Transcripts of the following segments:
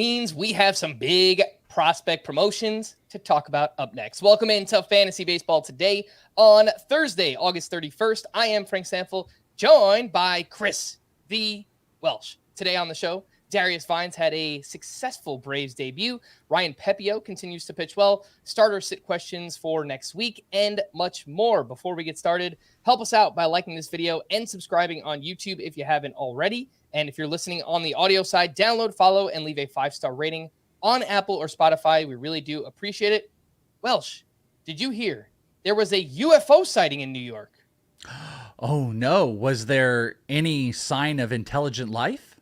means we have some big prospect promotions to talk about up next. Welcome into Fantasy Baseball today on Thursday, August 31st. I am Frank Stampfl, joined by Chris V. Welsh. Today on the show, Darius Vines had a successful Braves debut. Ryan Pepiot continues to pitch well. Starter sit questions for next week and much more. Before we get started, help us out by liking this video and subscribing on YouTube if you haven't already. And if you're listening on the audio side, download, follow, and leave a 5-star rating on Apple or Spotify. We really do appreciate it. Welsh, did you hear there was a UFO sighting in New York? Oh, no. Was there any sign of intelligent life?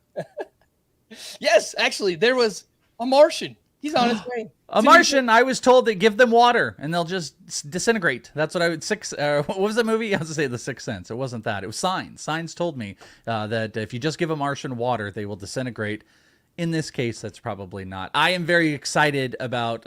Yes, actually, there was a Martian. He's on his way. A Martian. I was told to give them water and they'll just disintegrate. That's what I would. What was the movie? I was to say The Sixth Sense. It wasn't that. It was Signs. Signs told me that if you just give a Martian water, they will disintegrate. In this case, that's probably not. I am very excited about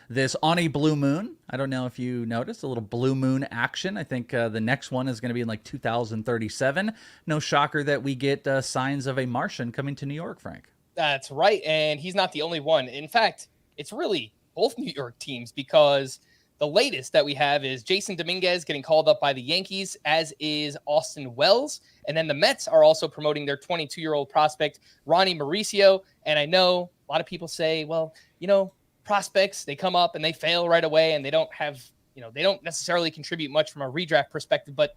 this on a blue moon. I don't know if you noticed a little blue moon action. I think the next one is going to be in like 2037. No shocker that we get signs of a Martian coming to New York, Frank. That's right. And he's not the only one. In fact, it's really both New York teams, because the latest that we have is Jasson Dominguez getting called up by the Yankees, as is Austin Wells. And then the Mets are also promoting their 22-year-old prospect, Ronny Mauricio. And I know a lot of people say, well, prospects, they come up and they fail right away and they don't have, they don't necessarily contribute much from a redraft perspective, but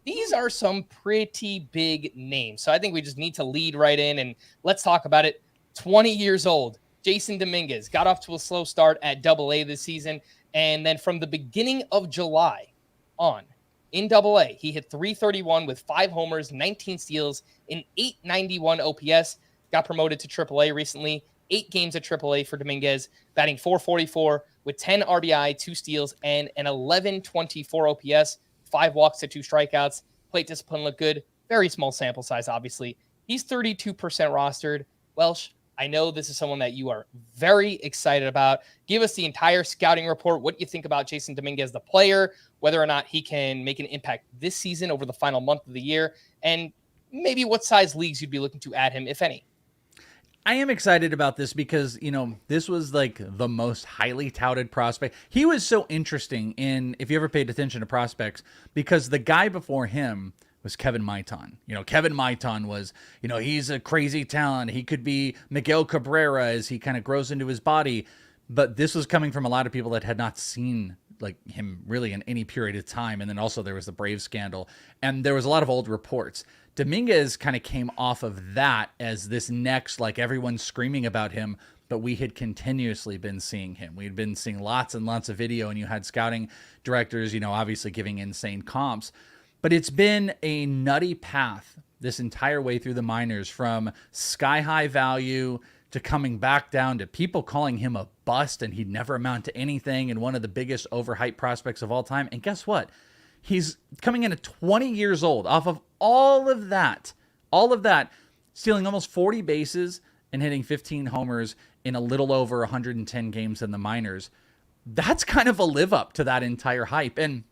these are some pretty big names. So I think we just need to lead right in and let's talk about it. 20 years old, Jasson Dominguez got off to a slow start at AA this season. And then from the beginning of July on in AA, he hit .331 with 5 homers, 19 steals, and .891 OPS. Got promoted to AAA recently. 8 games at AAA for Dominguez, batting .444 with 10 RBI, 2 steals, and an .1124 OPS. 5 walks to 2 strikeouts. Plate discipline looked good. Very small sample size, obviously. He's 32% rostered. Welsh, I know this is someone that you are very excited about. Give us the entire scouting report, what you think about Jasson Dominguez, the player, whether or not he can make an impact this season over the final month of the year, and maybe what size leagues you'd be looking to add him, if any. I am excited about this because, this was like the most highly touted prospect. He was so interesting if you ever paid attention to prospects, because the guy before him was Kevin Maitan. Kevin Maitan was, he's a crazy talent. He could be Miguel Cabrera as he kind of grows into his body. But this was coming from a lot of people that had not seen like him really in any period of time. And then also there was the Braves scandal and there was a lot of old reports. Dominguez kind of came off of that as this next, like everyone's screaming about him, but we had continuously been seeing him. We'd been seeing lots and lots of video, and you had scouting directors, obviously giving insane comps. But it's been a nutty path this entire way through the minors, from sky-high value to coming back down to people calling him a bust and he'd never amount to anything and one of the biggest overhyped prospects of all time. And guess what? He's coming in at 20 years old off of all of that, stealing almost 40 bases and hitting 15 homers in a little over 110 games in the minors. That's kind of a live up to that entire hype. And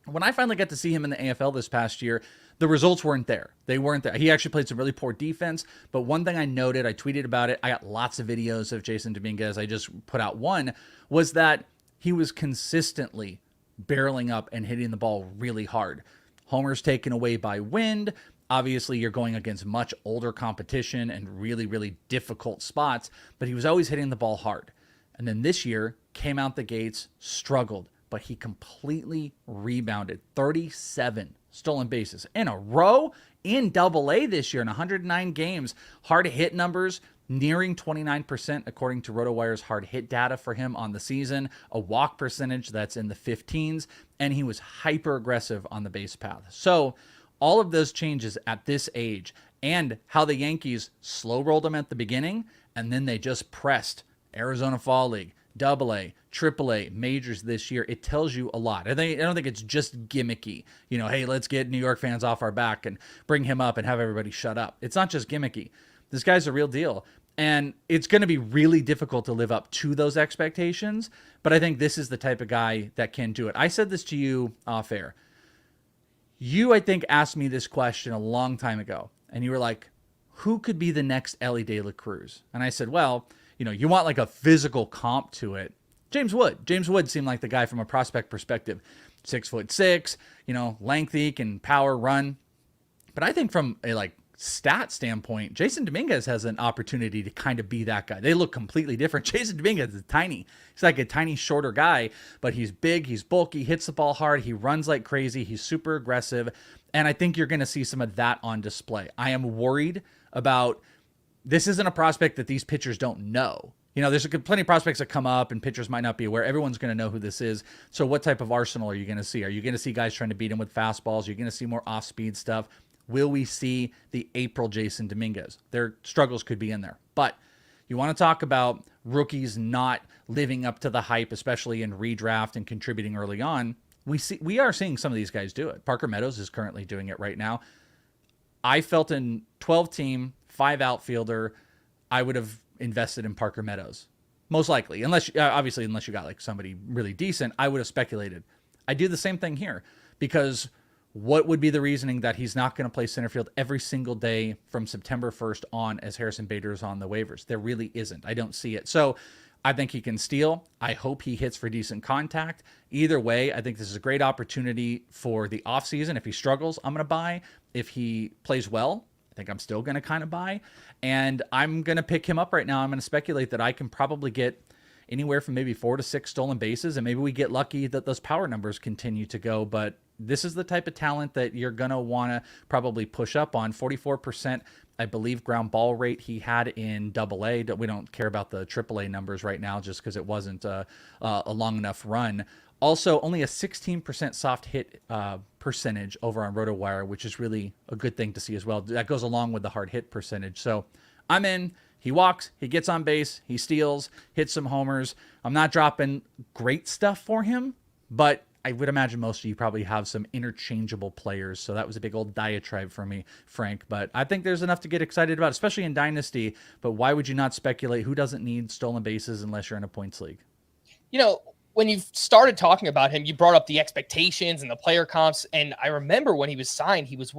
when I finally got to see him in the AFL this past year, the results weren't there. They weren't there. He actually played some really poor defense. But one thing I noted, I tweeted about it, I got lots of videos of Jasson Dominguez. I just put out one, was that he was consistently barreling up and hitting the ball really hard. Homers taken away by wind. Obviously, you're going against much older competition and really, really difficult spots, but he was always hitting the ball hard. And then this year, came out the gates, struggled, but he completely rebounded. 37 stolen bases in a row in AA this year in 109 games. Hard hit numbers nearing 29% according to RotoWire's hard hit data for him on the season. A walk percentage that's in the 15s, and he was hyper aggressive on the base path. So all of those changes at this age, and how the Yankees slow rolled him at the beginning, and then they just pressed Arizona Fall League, AA, AAA, majors this year, it tells you a lot. I don't think it's just gimmicky. Hey, let's get New York fans off our back and bring him up and have everybody shut up. It's not just gimmicky. This guy's a real deal. And it's going to be really difficult to live up to those expectations. But I think this is the type of guy that can do it. I said this to you off air. You, I think, asked me this question a long time ago. And you were like, who could be the next Ellie De La Cruz? And I said, well, you want like a physical comp to it. James Wood seemed like the guy from a prospect perspective. 6'6", lengthy, can power, run. But I think from a like stat standpoint, Jasson Dominguez has an opportunity to kind of be that guy. They look completely different. Jasson Dominguez is tiny. He's like a tiny, shorter guy, but he's big, he's bulky, hits the ball hard, he runs like crazy, he's super aggressive, and I think you're going to see some of that on display. I am worried about, this isn't a prospect that these pitchers don't know. There's plenty of prospects that come up and pitchers might not be aware. Everyone's going to know who this is. So what type of arsenal are you going to see? Are you going to see guys trying to beat him with fastballs? Are you going to see more off-speed stuff? Will we see the April Jasson Dominguez? Their struggles could be in there. But you want to talk about rookies not living up to the hype, especially in redraft and contributing early on. We are seeing some of these guys do it. Parker Meadows is currently doing it right now. I felt in 12-team, 5 outfielder, I would have invested in Parker Meadows. Most likely. Unless you got like somebody really decent, I would have speculated. I do the same thing here because what would be the reasoning that he's not going to play center field every single day from September 1st on as Harrison Bader is on the waivers? There really isn't. I don't see it. So I think he can steal. I hope he hits for decent contact. Either way, I think this is a great opportunity for the offseason. If he struggles, I'm going to buy. If he plays well, I think I'm still going to kind of buy. And I'm going to pick him up right now. I'm going to speculate that I can probably get anywhere from maybe 4 to 6 stolen bases. And maybe we get lucky that those power numbers continue to go. But this is the type of talent that you're going to want to probably push up on. 44%, I believe, ground ball rate he had in AA. We don't care about the AAA numbers right now just because it wasn't a long enough run. Also, only a 16% soft hit percentage over on RotoWire, which is really a good thing to see as well. That goes along with the hard hit percentage. So I'm in. He walks, he gets on base, he steals, hits some homers. I'm not dropping great stuff for him, but I would imagine most of you probably have some interchangeable players. So that was a big old diatribe for me, Frank. But I think there's enough to get excited about, especially in Dynasty. But why would you not speculate? Who doesn't need stolen bases unless you're in a points league? When you started talking about him, you brought up the expectations and the player comps. And I remember when he was signed, he was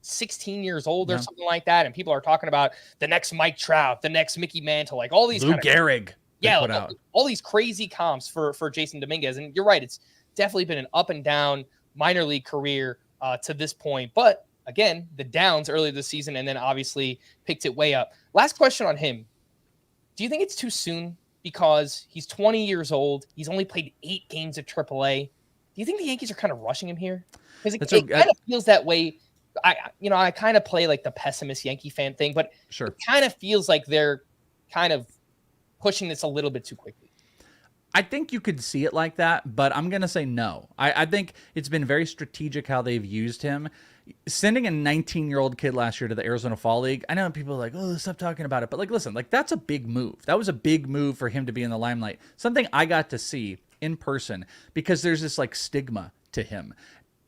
16 years old or something like that. And people are talking about the next Mike Trout, the next Mickey Mantle, like all these Lou Gehrig. Yeah, all these crazy comps for Jasson Dominguez. And you're right, it's definitely been an up and down minor league career to this point. But again, the downs earlier this season and then obviously picked it way up. Last question on him. Do you think it's too soon? Because he's 20 years old. He's only played 8 games of AAA. Do you think the Yankees are kind of rushing him here? Because it kind of feels that way. I kind of play like the pessimist Yankee fan thing, but sure, it kind of feels like they're kind of pushing this a little bit too quickly. I think you could see it like that, but I'm going to say no. I think it's been very strategic how they've used him. Sending a 19-year-old kid last year to the Arizona Fall League, I know people are like, oh, stop talking about it. But listen, that's a big move. That was a big move for him to be in the limelight. Something I got to see in person because there's this stigma to him.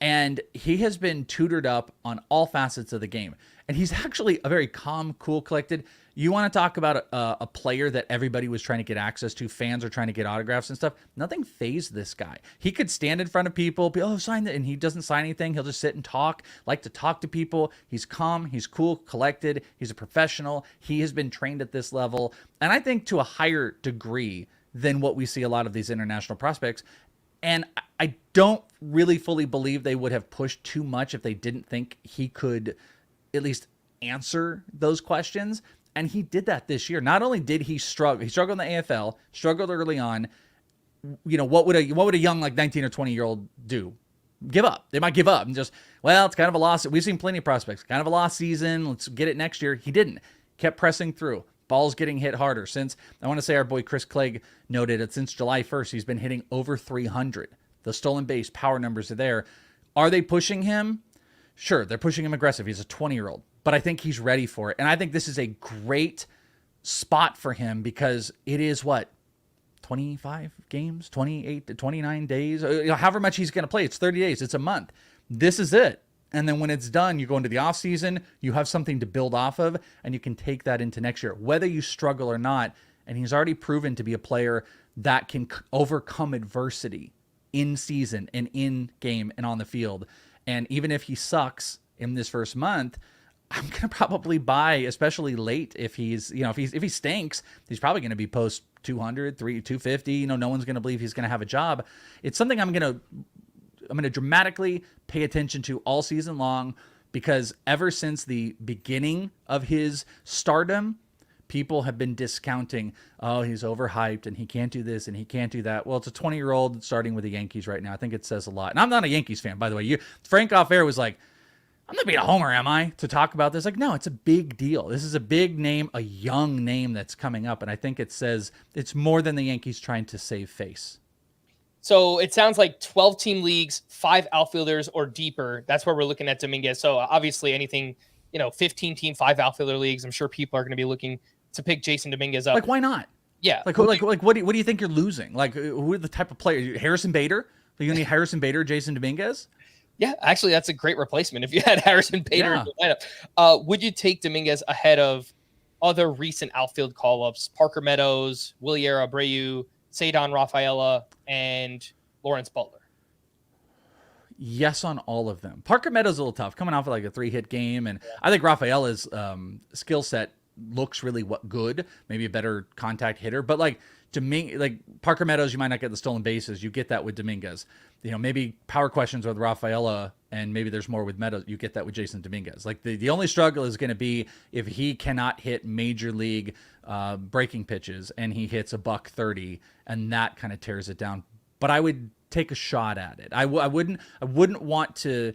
And he has been tutored up on all facets of the game. And he's actually a very calm, cool, collected. You want to talk about a player that everybody was trying to get access to, fans are trying to get autographs and stuff. Nothing fazed this guy. He could stand in front of people, be, sign that, and he doesn't sign anything. He'll just sit and talk, like to talk to people. He's calm, he's cool, collected. He's a professional. He has been trained at this level. And I think to a higher degree than what we see a lot of these international prospects. And I don't really fully believe they would have pushed too much if they didn't think he could at least answer those questions. And he did that this year. Not only did he struggled in the AFL, struggled early on. What would a young 19 or 20-year-old do? Give up. They might give up and just, it's kind of a loss. We've seen plenty of prospects. Kind of a lost season. Let's get it next year. He didn't. Kept pressing through. Balls getting hit harder. Since, I want to say our boy Chris Clegg noted it, since July 1st, he's been hitting over 300. The stolen base power numbers are there. Are they pushing him? Sure, they're pushing him aggressive. He's a 20-year-old. But I think he's ready for it. And I think this is a great spot for him because it is 25 games, 28 to 29 days, however much he's going to play. It's 30 days. It's a month. This is it. And then when it's done, you go into the off season, you have something to build off of, and you can take that into next year, whether you struggle or not. And he's already proven to be a player that can overcome adversity in season and in game and on the field. And even if he sucks in this first month, I'm going to probably buy, especially late, if he's, if he stinks, he's probably going to be post 200, 250. No one's going to believe he's going to have a job. It's something I'm going to dramatically pay attention to all season long, because ever since the beginning of his stardom, people have been discounting, oh, he's overhyped and he can't do this and he can't do that. Well, it's a 20-year-old starting with the Yankees right now. I think it says a lot. And I'm not a Yankees fan, by the way. Frank off air was like, I'm not being a homer, am I, to talk about this? Like, no, it's a big deal. This is a big name, a young name that's coming up. And I think it says it's more than the Yankees trying to save face. So it sounds like 12-team leagues, 5 outfielders or deeper. That's where we're looking at Dominguez. So obviously anything, 15-team, 5 outfielder leagues, I'm sure people are going to be looking to pick Jasson Dominguez up. Like, why not? Yeah. Like what do you think you're losing? Like, who are the type of player? Harrison Bader? Are you going to need Harrison Bader, Jasson Dominguez? Yeah, actually, that's a great replacement if you had Harrison Bader in the lineup. Would you take Dominguez ahead of other recent outfield call-ups? Parker Meadows, Wilyer Abreu, Cedon Rafaela, and Lawrence Butler? Yes on all of them. Parker Meadows is a little tough, coming off of like a 3-hit game, and I think Rafaela's skill set looks really good, maybe a better contact hitter, but like Parker Meadows, you might not get the stolen bases. You get that with Dominguez. Maybe power questions with Rafaela, and maybe there's more with Meadows. You get that with Jasson Dominguez. Like the only struggle is going to be if he cannot hit major league breaking pitches and he hits a $130, and that kind of tears it down. But I would take a shot at it. I wouldn't want to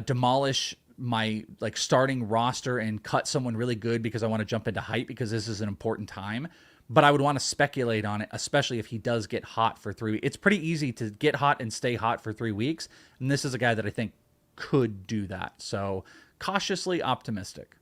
demolish my starting roster and cut someone really good because I want to jump into hype, because this is an important time. But I would want to speculate on it, especially if he does get hot for 3 weeks. It's pretty easy to get hot and stay hot for 3 weeks. And this is a guy that I think could do that. So cautiously optimistic.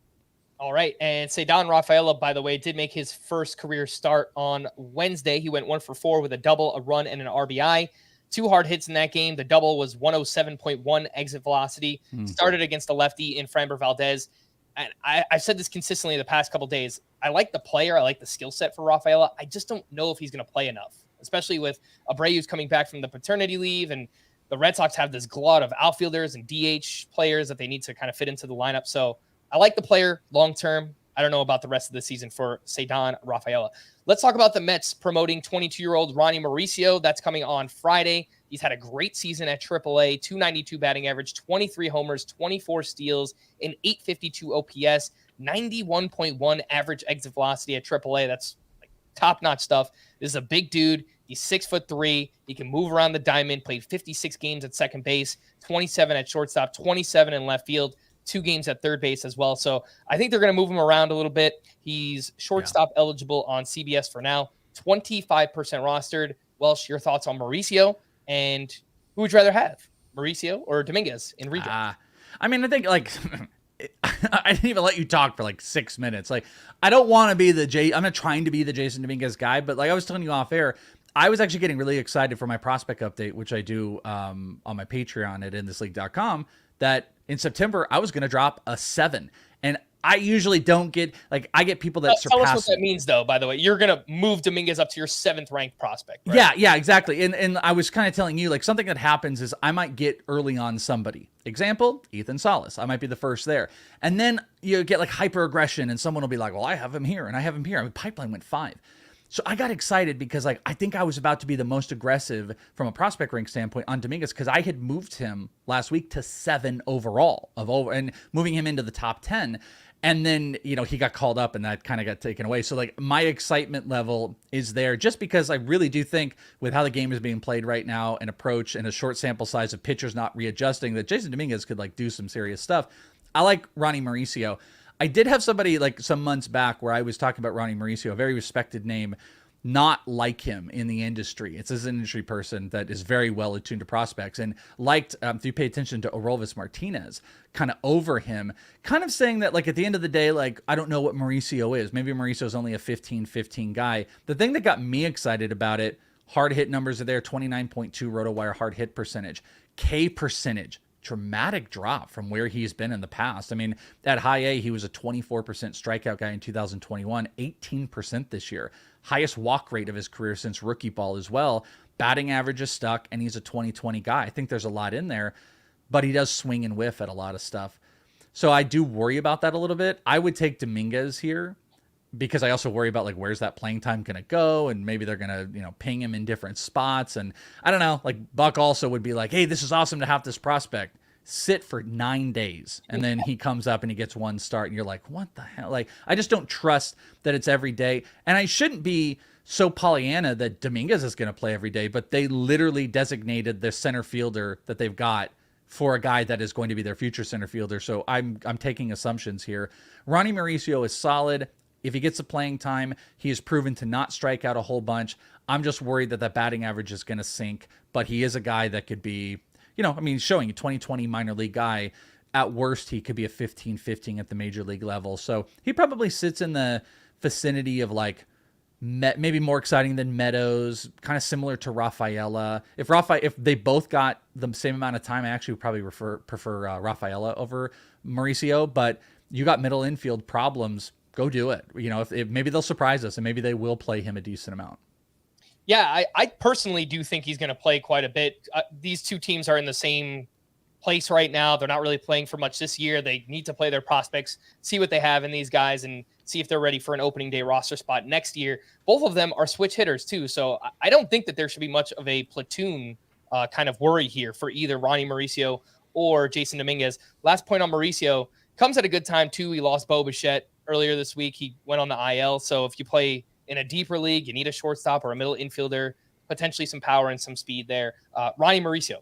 All right. And Cedon Rafaela, by the way, did make his first career start on Wednesday. He went 1 for 4 with a double, a run, and an RBI. 2 hard hits in that game. The double was 107.1 exit velocity. Started against a lefty in Framber Valdez. And I've said this consistently the past couple of days. I like the player. I like the skill set for Rafaela. I just don't know if he's going to play enough, especially with Abreu's coming back from the paternity leave. And the Red Sox have this glut of outfielders and DH players that they need to kind of fit into the lineup. So I like the player long-term. I don't know about the rest of the season for Cedon Rafaela. Let's talk about the Mets promoting 22-year-old Ronny Mauricio. That's coming on Friday. He's had a great season at AAA, 292 batting average, 23 homers, 24 steals, an 852 OPS, 91.1 average exit velocity at AAA. That's like top-notch stuff. This is a big dude. He's 6'3". He can move around the diamond, played 56 games at second base, 27 at shortstop, 27 in left field, 2 games at third base as well. So I think they're going to move him around a little bit. He's shortstop eligible on CBS for now, 25% rostered. Welsh, your thoughts on Mauricio? And who would you rather have, Mauricio or Dominguez in redraft? I mean, I think I didn't even let you talk for 6 minutes. I don't want to be I'm not trying to be the Jasson Dominguez guy, but I was telling you off air, I was actually getting really excited for my prospect update, which I do on my Patreon at inthisleague.com, that in September I was going to drop a 7. And I usually don't get, I get people that surpass. Tell us what that means, though, by the way. You're going to move Dominguez up to your 7th ranked prospect, right? Yeah, exactly. And I was kind of telling you, something that happens is I might get early on somebody. Example, Ethan Salas. I might be the first there. And then you get hyper aggression, and someone will be like, well, I have him here, and I have him here. I mean, pipeline went 5. So I got excited because I think I was about to be the most aggressive from a prospect rank standpoint on Dominguez, because I had moved him last week to 7 overall and moving him into the top 10. And then, he got called up and that kind of got taken away. So my excitement level is there just because I really do think with how the game is being played right now, an approach and a short sample size of pitchers not readjusting, that Jasson Dominguez could do some serious stuff. I like Ronny Mauricio. I did have somebody some months back where I was talking about Ronny Mauricio, a very respected name, not like him in the industry. It's as an industry person that is very well attuned to prospects and liked, if you pay attention to Orelvis Martinez, kind of over him, kind of saying that at the end of the day, I don't know what Mauricio is. Maybe Mauricio is only a 15-15 guy. The thing that got me excited about it, hard hit numbers are there, 29.2 RotoWire hard hit percentage, K percentage, dramatic drop from where he's been in the past. I mean, at high A, he was a 24% strikeout guy in 2021, 18% this year. Highest walk rate of his career since rookie ball as well. Batting average is stuck, and he's a 20-20 guy. I think there's a lot in there, but he does swing and whiff at a lot of stuff. So I do worry about that a little bit. I would take Dominguez here because I also worry about like where's that playing time going to go, and maybe they're going to, you know, ping him in different spots. And I don't know, like Buck also would be like, hey, this is awesome to have this prospect sit for 9 days, and then he comes up and he gets one start and you're like, what the hell? Like, I just don't trust that it's every day. And I shouldn't be so Pollyanna that Dominguez is going to play every day, but they literally designated the center fielder that they've got for a guy that is going to be their future center fielder. So I'm taking assumptions here. Ronny Mauricio is solid. If he gets the playing time, he has proven to not strike out a whole bunch. I'm just worried that batting average is going to sink, but he is a guy that could be, you know, I mean, showing a 2020 minor league guy. At worst, he could be a 15-15 at the major league level. So he probably sits in the vicinity of like maybe more exciting than Meadows, kind of similar to Rafaela. If they both got the same amount of time, I actually would probably prefer Rafaela over Mauricio. But you got middle infield problems. Go do it. You know, if maybe they'll surprise us and maybe they will play him a decent amount. Yeah, I personally do think he's going to play quite a bit. These two teams are in the same place right now. They're not really playing for much this year. They need to play their prospects, see what they have in these guys, and see if they're ready for an opening day roster spot next year. Both of them are switch hitters too, so I don't think that there should be much of a platoon kind of worry here for either Ronny Mauricio or Jasson Dominguez. Last point on Mauricio, comes at a good time too. He lost Bo Bichette earlier this week. He went on the IL, so if you play in a deeper league, you need a shortstop or a middle infielder, potentially some power and some speed there. Ronny Mauricio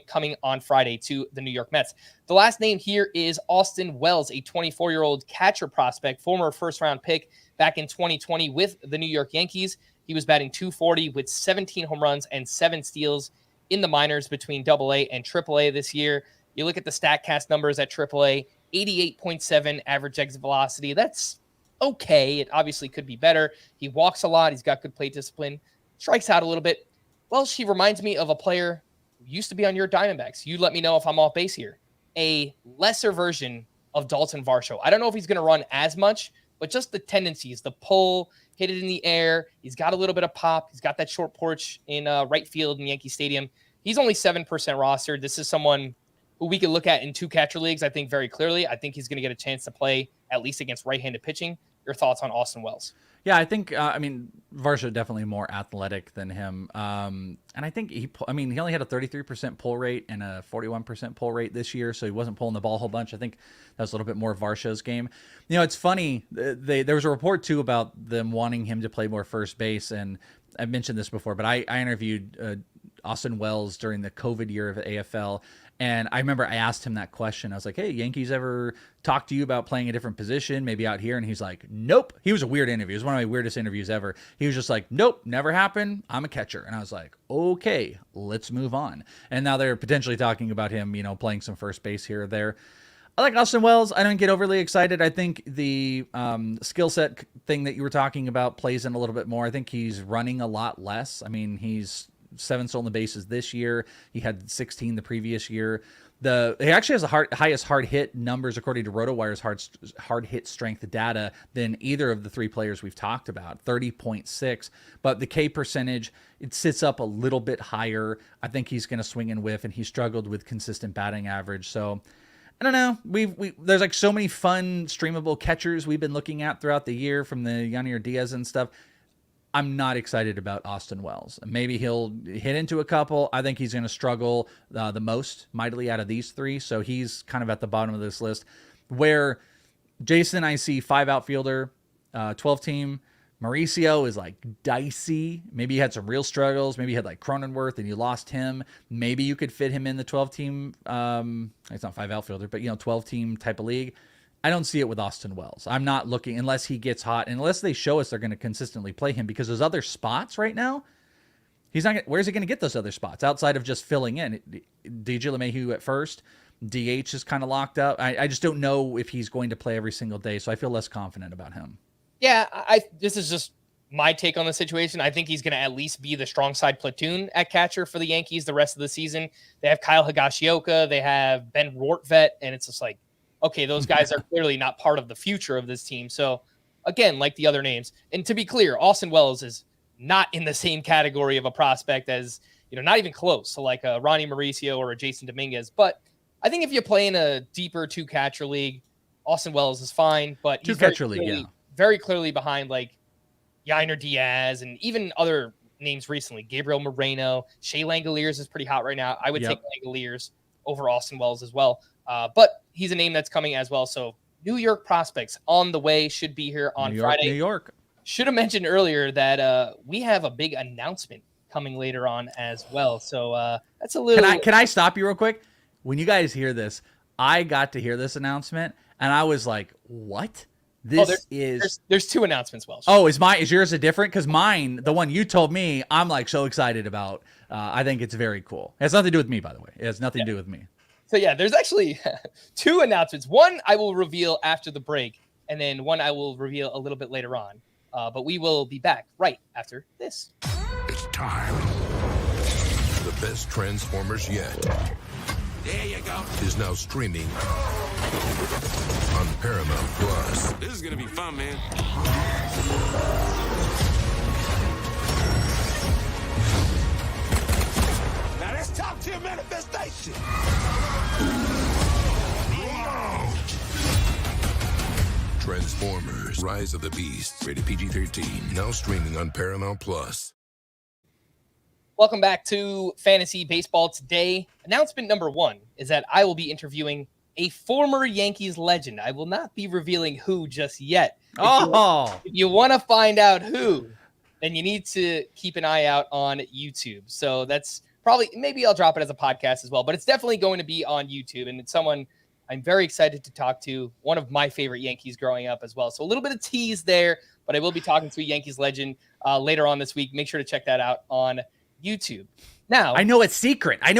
coming on Friday to the New York Mets. The last name here is Austin Wells, a 24-year-old catcher prospect, former first-round pick back in 2020 with the New York Yankees. He was batting .240 with 17 home runs and 7 steals in the minors between AA and AAA this year. You look at the StatCast numbers at AAA, 88.7 average exit velocity. That's okay. It obviously could be better. He walks a lot. He's got good plate discipline. Strikes out a little bit. Well, she reminds me of a player who used to be on your Diamondbacks. You let me know if I'm off base here. A lesser version of Dalton Varsho. I don't know if he's going to run as much, but just the tendencies, the pull, hit it in the air. He's got a little bit of pop. He's got that short porch in right field in Yankee Stadium. He's only 7% rostered. This is someone who we could look at in 2 catcher leagues, I think, very clearly. I think he's going to get a chance to play at least against right-handed pitching. Your thoughts on Austin Wells? Yeah, I think, Varsho definitely more athletic than him. And I think he only had a 33% pull rate and a 41% pull rate this year, so he wasn't pulling the ball a whole bunch. I think that was a little bit more of Varsho's game. You know, it's funny. There was a report, too, about them wanting him to play more first base, and I've mentioned this before, but I interviewed Austin Wells during the COVID year of the AFL, and I remember I asked him that question. I was like, hey, Yankees ever talk to you about playing a different position, maybe out here? And he's like, nope. He was a weird interview. It was one of my weirdest interviews ever. He was just like, nope, never happened. I'm a catcher. And I was like, okay, let's move on. And now they're potentially talking about him, you know, playing some first base here or there. I like Austin Wells. I don't get overly excited. I think the skill set thing that you were talking about plays in a little bit more. I think he's running a lot less. I mean, he's 7 stolen bases this year. He had 16 the previous year. He actually has the highest hard hit numbers according to RotoWire's hard hit strength data than either of the 3 players we've talked about, 30.6. But the K percentage, it sits up a little bit higher. I think he's going to swing and whiff, and he struggled with consistent batting average. So I don't know. There's like so many fun streamable catchers we've been looking at throughout the year, from the Yanier Diaz and stuff. I'm not excited about Austin Wells. Maybe he'll hit into a couple. I think he's going to struggle the most mightily out of these 3. So he's kind of at the bottom of this list. Where Jason, I see 5 outfielder, 12 team. Mauricio is like dicey. Maybe he had some real struggles. Maybe he had like Cronenworth and you lost him. Maybe you could fit him in the 12 team. It's not 5 outfielder, but 12 team type of league. I don't see it with Austin Wells. I'm not looking, unless he gets hot, unless they show us they're going to consistently play him, because those other spots right now, he's not. Where's he going to get those other spots outside of just filling in? DJ LeMahieu at first, DH is kind of locked up. I just don't know if he's going to play every single day, so I feel less confident about him. Yeah, this is just my take on the situation. I think he's going to at least be the strong side platoon at catcher for the Yankees the rest of the season. They have Kyle Higashioka, they have Ben Rortvedt, and it's just like, okay, those guys are clearly not part of the future of this team. So, again, like the other names. And to be clear, Austin Wells is not in the same category of a prospect as, not even close to like a Ronny Mauricio or a Jasson Dominguez. But I think if you play in a deeper 2-catcher league, Austin Wells is fine, but he's very clearly behind like Yainer Diaz and even other names recently. Gabriel Moreno, Shea Langoliers is pretty hot right now. I would take Langoliers over Austin Wells as well. But he's a name that's coming as well. So New York prospects on the way, should be here on Friday. New York. Should have mentioned earlier that we have a big announcement coming later on as well. So that's a little. Can I stop you real quick? When you guys hear this, I got to hear this announcement and I was like, what? There's two announcements, Welsh. Oh, is yours a different? Because mine, the one you told me, I'm like so excited about. I think it's very cool. It has nothing to do with me, by the way. It has nothing to do with me. So yeah, there's actually two announcements. One I will reveal after the break, and then one I will reveal a little bit later on. But we will be back right after this. It's time. The best Transformers yet. There you go. Is now streaming on Paramount Plus. This is gonna be fun, man. Now let's talk to your manifestation. Transformers: Rise of the Beast. Rated PG-13. Now streaming on Paramount Plus. Welcome back to Fantasy Baseball Today. Announcement number 1 is that I will be interviewing a former Yankees legend. I will not be revealing who just yet. If you want to find out who, then you need to keep an eye out on YouTube. So that's maybe I'll drop it as a podcast as well, but it's definitely going to be on YouTube. And it's someone I'm very excited to talk to, one of my favorite Yankees growing up as well. So a little bit of tease there, but I will be talking to a Yankees legend later on this week. Make sure to check that out on YouTube. Now I know it's secret. And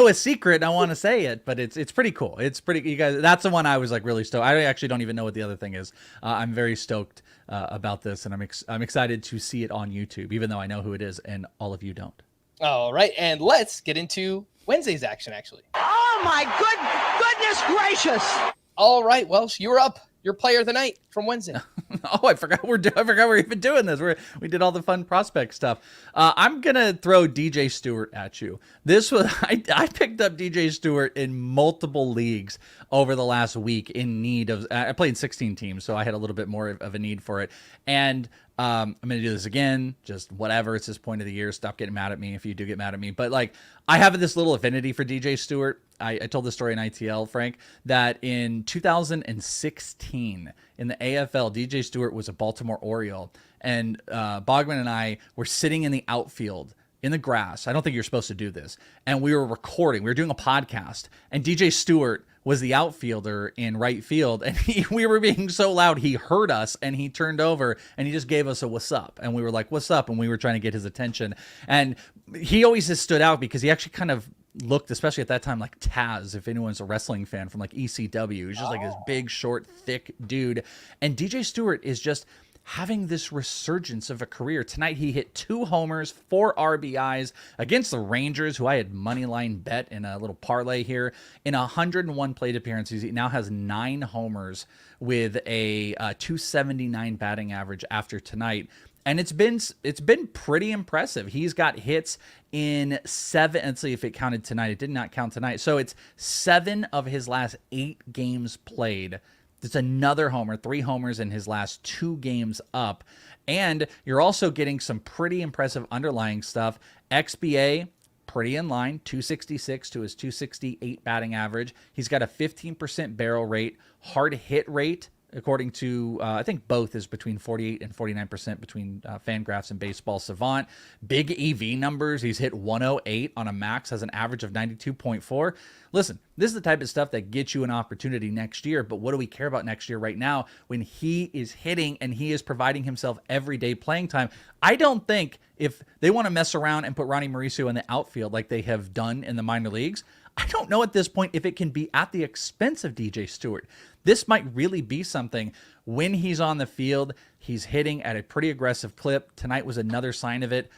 I want to say it, but it's pretty cool. It's pretty, you guys. That's the one I was like really stoked. I actually don't even know what the other thing is. I'm very stoked about this, and I'm excited to see it on YouTube, even though I know who it is, and all of you don't. All right, and let's get into Wednesday's action. Actually, oh my goodness gracious! All right, Welsh, you're up. Your player of the night from Wednesday. Oh, I forgot we're even doing this. We did all the fun prospect stuff. I'm gonna throw DJ Stewart at you. This was I picked up DJ Stewart in multiple leagues over the last week in need of. I played 16 teams, so I had a little bit more of a need for it. And I'm gonna do this again. Just whatever. It's this point of the year. Stop getting mad at me if you do get mad at me. But like, I have this little affinity for DJ Stewart. I told this story in ITL, Frank, that in 2016 in the AFL, DJ Stewart was a Baltimore Oriole, and Bogman and I were sitting in the outfield in the grass. I don't think you're supposed to do this. And we were recording. We were doing a podcast, and DJ Stewart was the outfielder in right field, and we were being so loud, he heard us, and he turned over, and he just gave us a what's up, and we were like, what's up, and we were trying to get his attention. And he always has stood out because he actually kind of looked, especially at that time, like Taz, if anyone's a wrestling fan from like ECW. He's just like this big, short, thick dude. And DJ Stewart is just having this resurgence of a career. Tonight, he hit 2 homers, 4 RBIs against the Rangers, who I had money line bet in a little parlay here. In 101 plate appearances, he now has 9 homers with a 279 batting average after tonight. And it's been pretty impressive. He's got hits in 7. Let's see if it counted tonight. It did not count tonight. So it's 7 of his last 8 games played. It's another homer, 3 homers in his last 2 games up. And you're also getting some pretty impressive underlying stuff. XBA, pretty in line, 266 to his 268 batting average. He's got a 15% barrel rate, hard hit rate, according to, I think both is between 48 and 49% between Fangraphs and Baseball Savant. Big EV numbers. He's hit 108 on a max, has an average of 92.4. Listen, this is the type of stuff that gets you an opportunity next year, but what do we care about next year right now when he is hitting and he is providing himself everyday playing time? I don't think if they want to mess around and put Ronny Mauricio in the outfield like they have done in the minor leagues, I don't know at this point if it can be at the expense of DJ Stewart. This might really be something. When he's on the field, he's hitting at a pretty aggressive clip. Tonight was another sign of it.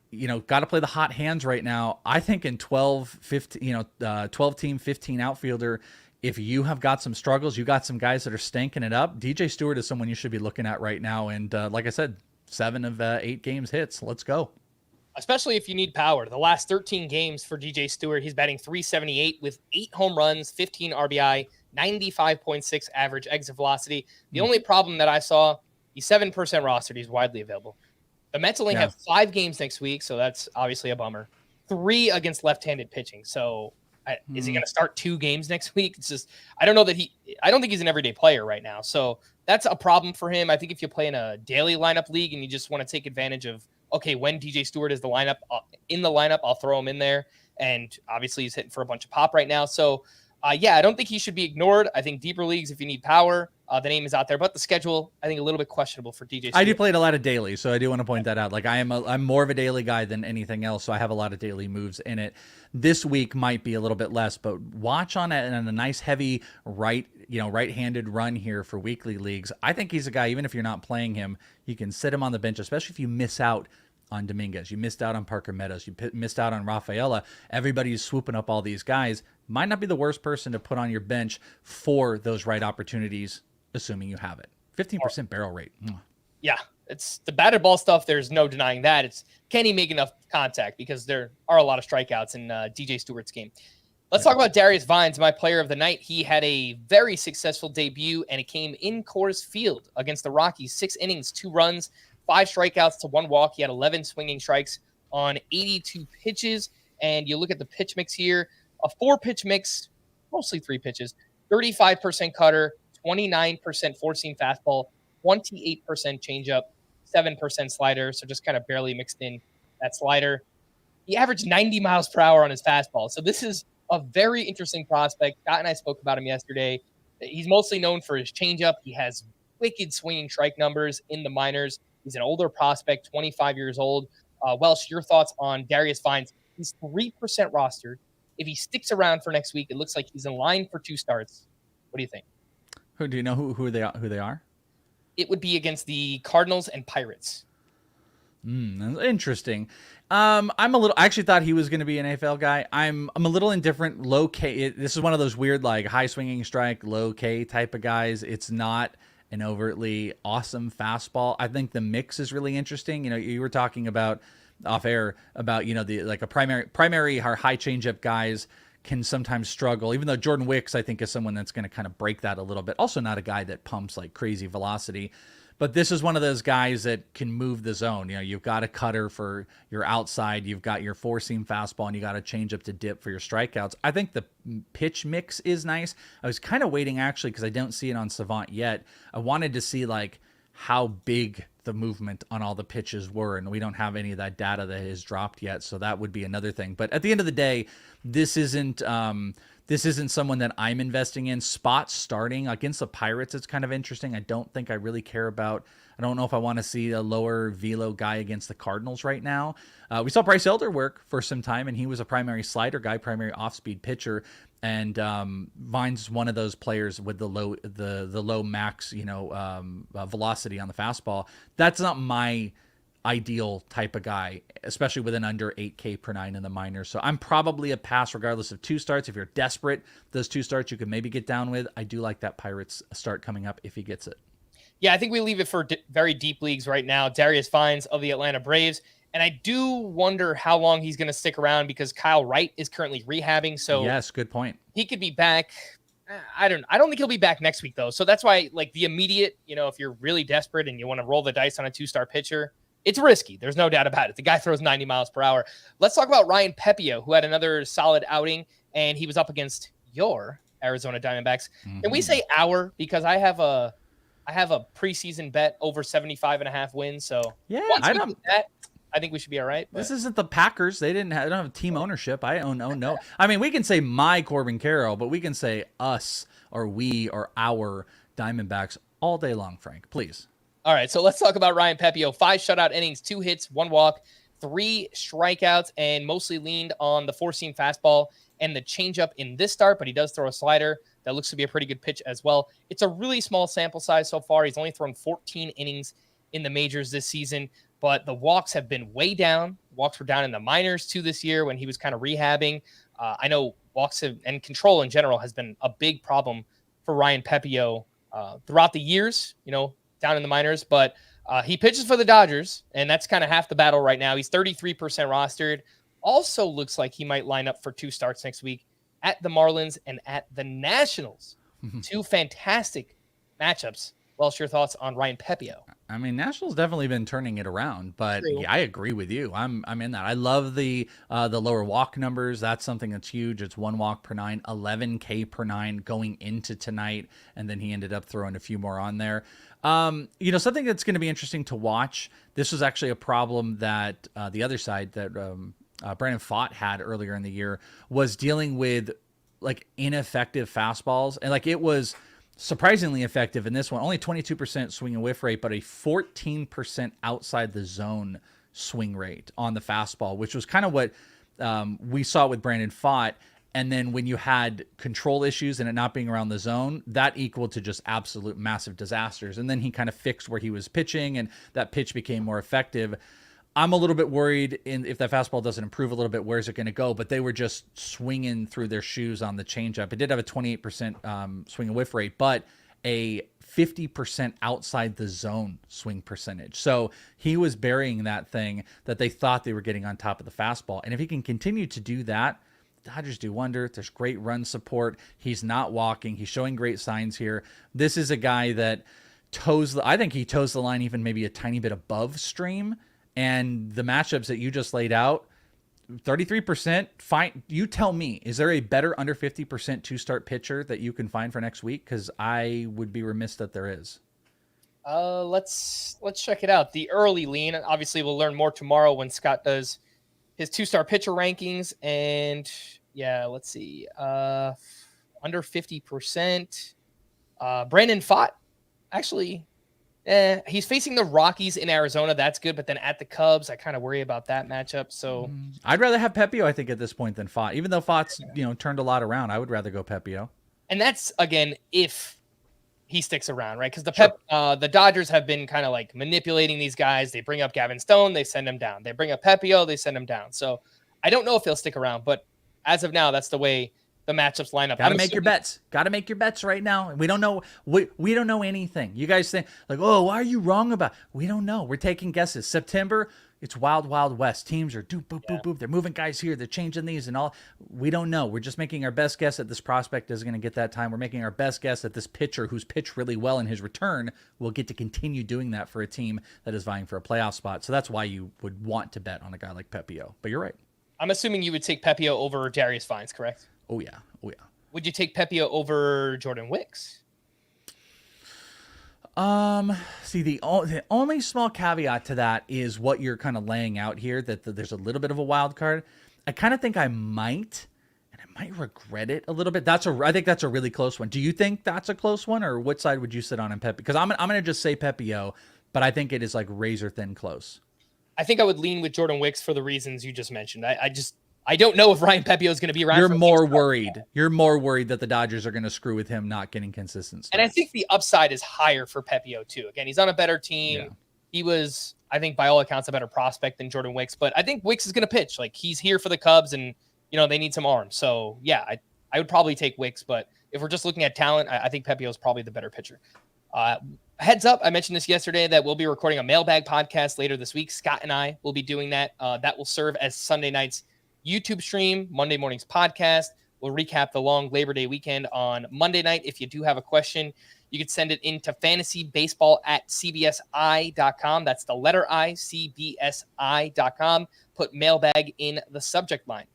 You know, got to play the hot hands right now. I think in 12 team, 15 outfielder, if you have got some struggles, you got some guys that are stanking it up, DJ Stewart is someone you should be looking at right now. And like I said, 7 of 8 games hits. Let's go. especially if you need power. The last 13 games for DJ Stewart, he's batting .378 with 8 home runs, 15 RBI, 95.6 average exit velocity. The only problem that I saw, he's 7% rostered. He's widely available. The Mets only have 5 games next week, so that's obviously a bummer. 3 against left-handed pitching. So is he going to start 2 games next week? It's just, I don't think he's an everyday player right now. So that's a problem for him. I think if you play in a daily lineup league and you just want to take advantage of, okay, when DJ Stewart is in the lineup, I'll throw him in there. And obviously he's hitting for a bunch of pop right now. So I don't think he should be ignored. I think deeper leagues, if you need power, the name is out there, but the schedule, I think a little bit questionable for DJ Stewart. I do play it a lot of daily, so I do want to point that out. Like I'm more of a daily guy than anything else, so I have a lot of daily moves in it. This week might be a little bit less, but watch on it and a nice heavy right-handed run here for weekly leagues. I think he's a guy, even if you're not playing him, you can sit him on the bench, especially if you miss out on Dominguez. You missed out on Parker Meadows. You missed out on Rafaela. Everybody's swooping up all these guys. Might not be the worst person to put on your bench for those right opportunities, assuming you have it. 15% barrel rate. Yeah, it's the batted ball stuff. There's no denying that. It's can he make enough contact, because there are a lot of strikeouts in DJ Stewart's game. Let's talk about Darius Vines, my player of the night. He had a very successful debut, and it came in Coors Field against the Rockies. 6 innings, 2 runs, 5 strikeouts to 1 walk. He had 11 swinging strikes on 82 pitches. And you look at the pitch mix here, a 4-pitch mix, mostly 3 pitches, 35% cutter, 29% four-seam fastball, 28% changeup, 7% slider. So just kind of barely mixed in that slider. He averaged 90 miles per hour on his fastball. So this is a very interesting prospect. Scott and I spoke about him yesterday. He's mostly known for his changeup. He has wicked swinging strike numbers in the minors. He's an older prospect, 25 years old. Welsh, your thoughts on Darius Vines? He's 3% rostered. If he sticks around for next week, it looks like he's in line for 2 starts. What do you think? Who do you know who they are? It would be against the Cardinals and Pirates. Interesting. I actually thought he was going to be an AFL guy. I'm a little indifferent. Low K. This is one of those weird, like high swinging strike, low K type of guys. It's not an overtly awesome fastball. I think the mix is really interesting. You were talking about off air about, a primary or high changeup guys can sometimes struggle, even though Jordan Wicks, I think, is someone that's going to kind of break that a little bit. Also not a guy that pumps like crazy velocity, but this is one of those guys that can move the zone. You've got a cutter for your outside, you've got your 4-seam fastball, and you got a change up to dip for your strikeouts. I think the pitch mix is nice. I was kind of waiting, actually, because I don't see it on Savant yet. I wanted to see like how big the movement on all the pitches were, and we don't have any of that data that is dropped yet, so that would be another thing. But at the end of the day, this isn't someone that I'm investing in. Spot starting against the Pirates, it's kind of interesting. I don't think I really care about. I don't know if I want to see a lower velo guy against the Cardinals right now. We saw Bryce Elder work for some time, and he was a primary slider guy, primary off-speed pitcher. And Vines is one of those players with the low max, velocity on the fastball. That's not my ideal type of guy, especially with an under 8K per 9 in the minors. So I'm probably a pass regardless of 2 starts. If you're desperate, those 2 starts you could maybe get down with. I do like that Pirates start coming up if he gets it. Yeah, I think we leave it for very deep leagues right now. Darius Vines of the Atlanta Braves. And I do wonder how long he's going to stick around, because Kyle Wright is currently rehabbing. So yes, good point. He could be back. I don't think he'll be back next week, though. So that's why, like, the immediate, if you're really desperate and you want to roll the dice on a 2-star pitcher, it's risky. There's no doubt about it. The guy throws 90 miles per hour. Let's talk about Ryan Pepiot, who had another solid outing, and he was up against your Arizona Diamondbacks. Mm-hmm. And we say our because I have a preseason bet over 75.5 wins. So yeah, I think we should be all right. But this isn't the Packers. They don't have team ownership. I own no. I mean, we can say my Corbin Carroll, but we can say us or we or our Diamondbacks all day long, Frank. Please. All right, so let's talk about Ryan Pepiot. 5 shutout innings, 2 hits, 1 walk, 3 strikeouts, and mostly leaned on the 4-seam fastball and the changeup in this start, but he does throw a slider. That looks to be a pretty good pitch as well. It's a really small sample size so far. He's only thrown 14 innings in the majors this season, but the walks have been way down. Walks were down in the minors too this year when he was kind of rehabbing. I know walks and control in general has been a big problem for Ryan Pepiot throughout the years, down in the minors. But He pitches for the Dodgers, and that's kind of half the battle right now. He's 33% rostered. Also looks like he might line up for 2 starts next week at the Marlins and at the Nationals. 2 fantastic matchups. Welsh, your thoughts on Ryan Pepiot? I mean, Nationals definitely been turning it around, but True. yeah, I agree with you. I'm in that. I love the lower walk numbers. That's something that's huge. It's 1 walk per 9, 11K per 9 going into tonight, and then he ended up throwing a few more on there. Something that's going to be interesting to watch. This was actually a problem that the other side that Brandon Pfaadt had earlier in the year was dealing with like ineffective fastballs, and like it was surprisingly effective in this one. Only 22% swing and whiff rate, but a 14% outside the zone swing rate on the fastball, which was kind of what we saw with Brandon Pfaadt. And then when you had control issues and it not being around the zone, that equaled to just absolute massive disasters. And then he kind of fixed where he was pitching, and that pitch became more effective. I'm a little bit worried if that fastball doesn't improve a little bit, where's it going to go? But they were just swinging through their shoes on the changeup. It did have a 28% swing and whiff rate, but a 50% outside the zone swing percentage. So he was burying that thing that they thought they were getting on top of the fastball. And if he can continue to do that, Dodgers do wonder. There's great run support. He's not walking. He's showing great signs here. This is a guy that I think he toes the line even maybe a tiny bit above stream. And the matchups that you just laid out, 33%, fine. You tell me, is there a better under 50% 2-start pitcher that you can find for next week? Because I would be remiss that there is. Let's check it out. The early lean. Obviously, we'll learn more tomorrow when Scott does his 2-star pitcher rankings. And yeah, let's see. Under 50%. Brandon Pfaadt, actually. He's facing the Rockies in Arizona. That's good. But then at the Cubs, I kind of worry about that matchup. So I'd rather have Pepiot, I think, at this point than Pfaadt. Even though Pfaadt's, turned a lot around, I would rather go Pepiot. And that's, again, if he sticks around, right? Because the Dodgers have been kind of like manipulating these guys. They bring up Gavin Stone, they send him down. They bring up Pepiot, they send him down. So I don't know if he'll stick around. But as of now, that's the way the matchups line up. Got to make your bets. Got to make your bets right now. We don't know. We don't know anything. You guys think like, oh, why are you wrong about? We don't know. We're taking guesses. September, it's wild, wild west. Teams are boop, boop, boop. They're moving guys here. They're changing these and all. We don't know. We're just making our best guess that this prospect is going to get that time. We're making our best guess that this pitcher who's pitched really well in his return will get to continue doing that for a team that is vying for a playoff spot. So that's why you would want to bet on a guy like Pepiot. But you're right. I'm assuming you would take Pepiot over Darius Vines, correct? Oh, yeah. Oh, yeah. Would you take Pepiot over Jordan Wicks? See, the only small caveat to that is what you're kind of laying out here, that there's a little bit of a wild card. I kind of think I might regret it a little bit. I think that's a really close one. Do you think that's a close one, or what side would you sit on in Pepiot? Because I'm going to just say Pepiot, but I think it is like razor thin close. I think I would lean with Jordan Wicks for the reasons you just mentioned. I don't know if Ryan Pepiot is going to be around. You're more worried. You're more worried that the Dodgers are going to screw with him not getting consistency. And I think the upside is higher for Pepiot too. Again, he's on a better team. Yeah. He was, I think, by all accounts, a better prospect than Jordan Wicks. But I think Wicks is going to pitch. Like, he's here for the Cubs, and they need some arms. So yeah, I would probably take Wicks. But if we're just looking at talent, I think Pepiot is probably the better pitcher. Heads up, I mentioned this yesterday that we'll be recording a mailbag podcast later this week. Scott and I will be doing that. That will serve as Sunday night's YouTube stream, Monday morning's podcast. We'll recap the long Labor Day weekend on Monday night. If you do have a question, you can send it into fantasybaseball@cbsi.com. That's the letter I, cbsi.com. Put mailbag in the subject line.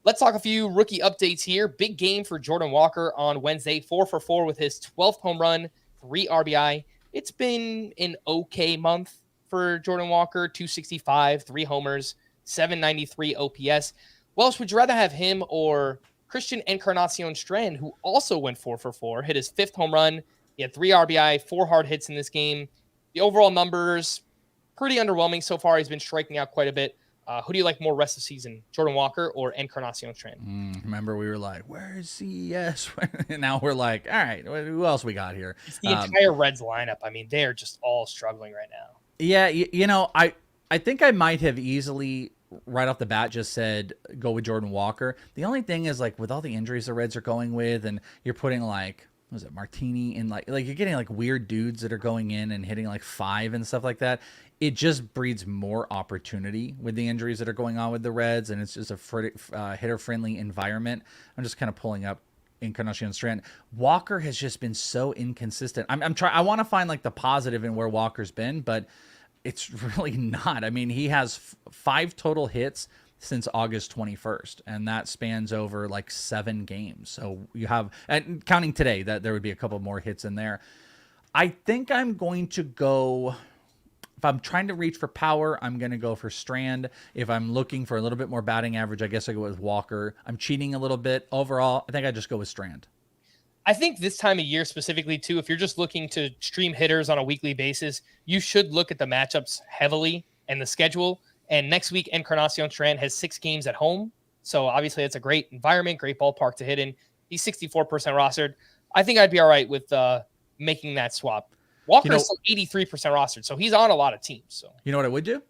Let's talk a few rookie updates here. Big game for Jordan Walker on Wednesday, 4 for 4 with his 12th home run, 3 RBI. It's been an okay month for Jordan Walker, 265, 3 homers, 793 OPS. Welsh, would you rather have him or Christian Encarnacion Strand, who also went 4 for 4, hit his 5th home run? He had 3 RBI, 4 hard hits in this game. The overall numbers, pretty underwhelming so far. He's been striking out quite a bit. Who do you like more rest of the season, Jordan Walker or Encarnacion Strand? Remember, we were like, where's CS? And now we're like, all right, who else we got here? It's the entire Reds lineup. I mean, they're just all struggling right now. Yeah, I think I might have easily right off the bat just said go with Jordan Walker. The only thing is, like, with all the injuries the Reds are going with, and you're putting like was it Martini, and like you're getting like weird dudes that are going in and hitting like 5 and stuff like that. It just breeds more opportunity with the injuries that are going on with the Reds, and it's just a hitter-friendly environment. I'm just kind of pulling up Encarnacion Strand. Walker has just been so inconsistent. I'm trying. I want to find like the positive in where Walker's been, but it's really not. I mean, he has 5 total hits since August 21st, and that spans over like 7 games. So you have, and counting today, that there would be a couple more hits in there. I think I'm going to go, if I'm trying to reach for power, I'm going to go for Strand. If I'm looking for a little bit more batting average, I guess I go with Walker. I'm cheating a little bit. Overall, I think I just go with Strand. I think this time of year specifically, too, if you're just looking to stream hitters on a weekly basis, you should look at the matchups heavily and the schedule. And next week, Encarnacion Strand has 6 games at home. So obviously it's a great environment, great ballpark to hit in. He's 64% rostered. I think I'd be all right with making that swap. Walker is still 83% rostered, so he's on a lot of teams. So you know what I would do?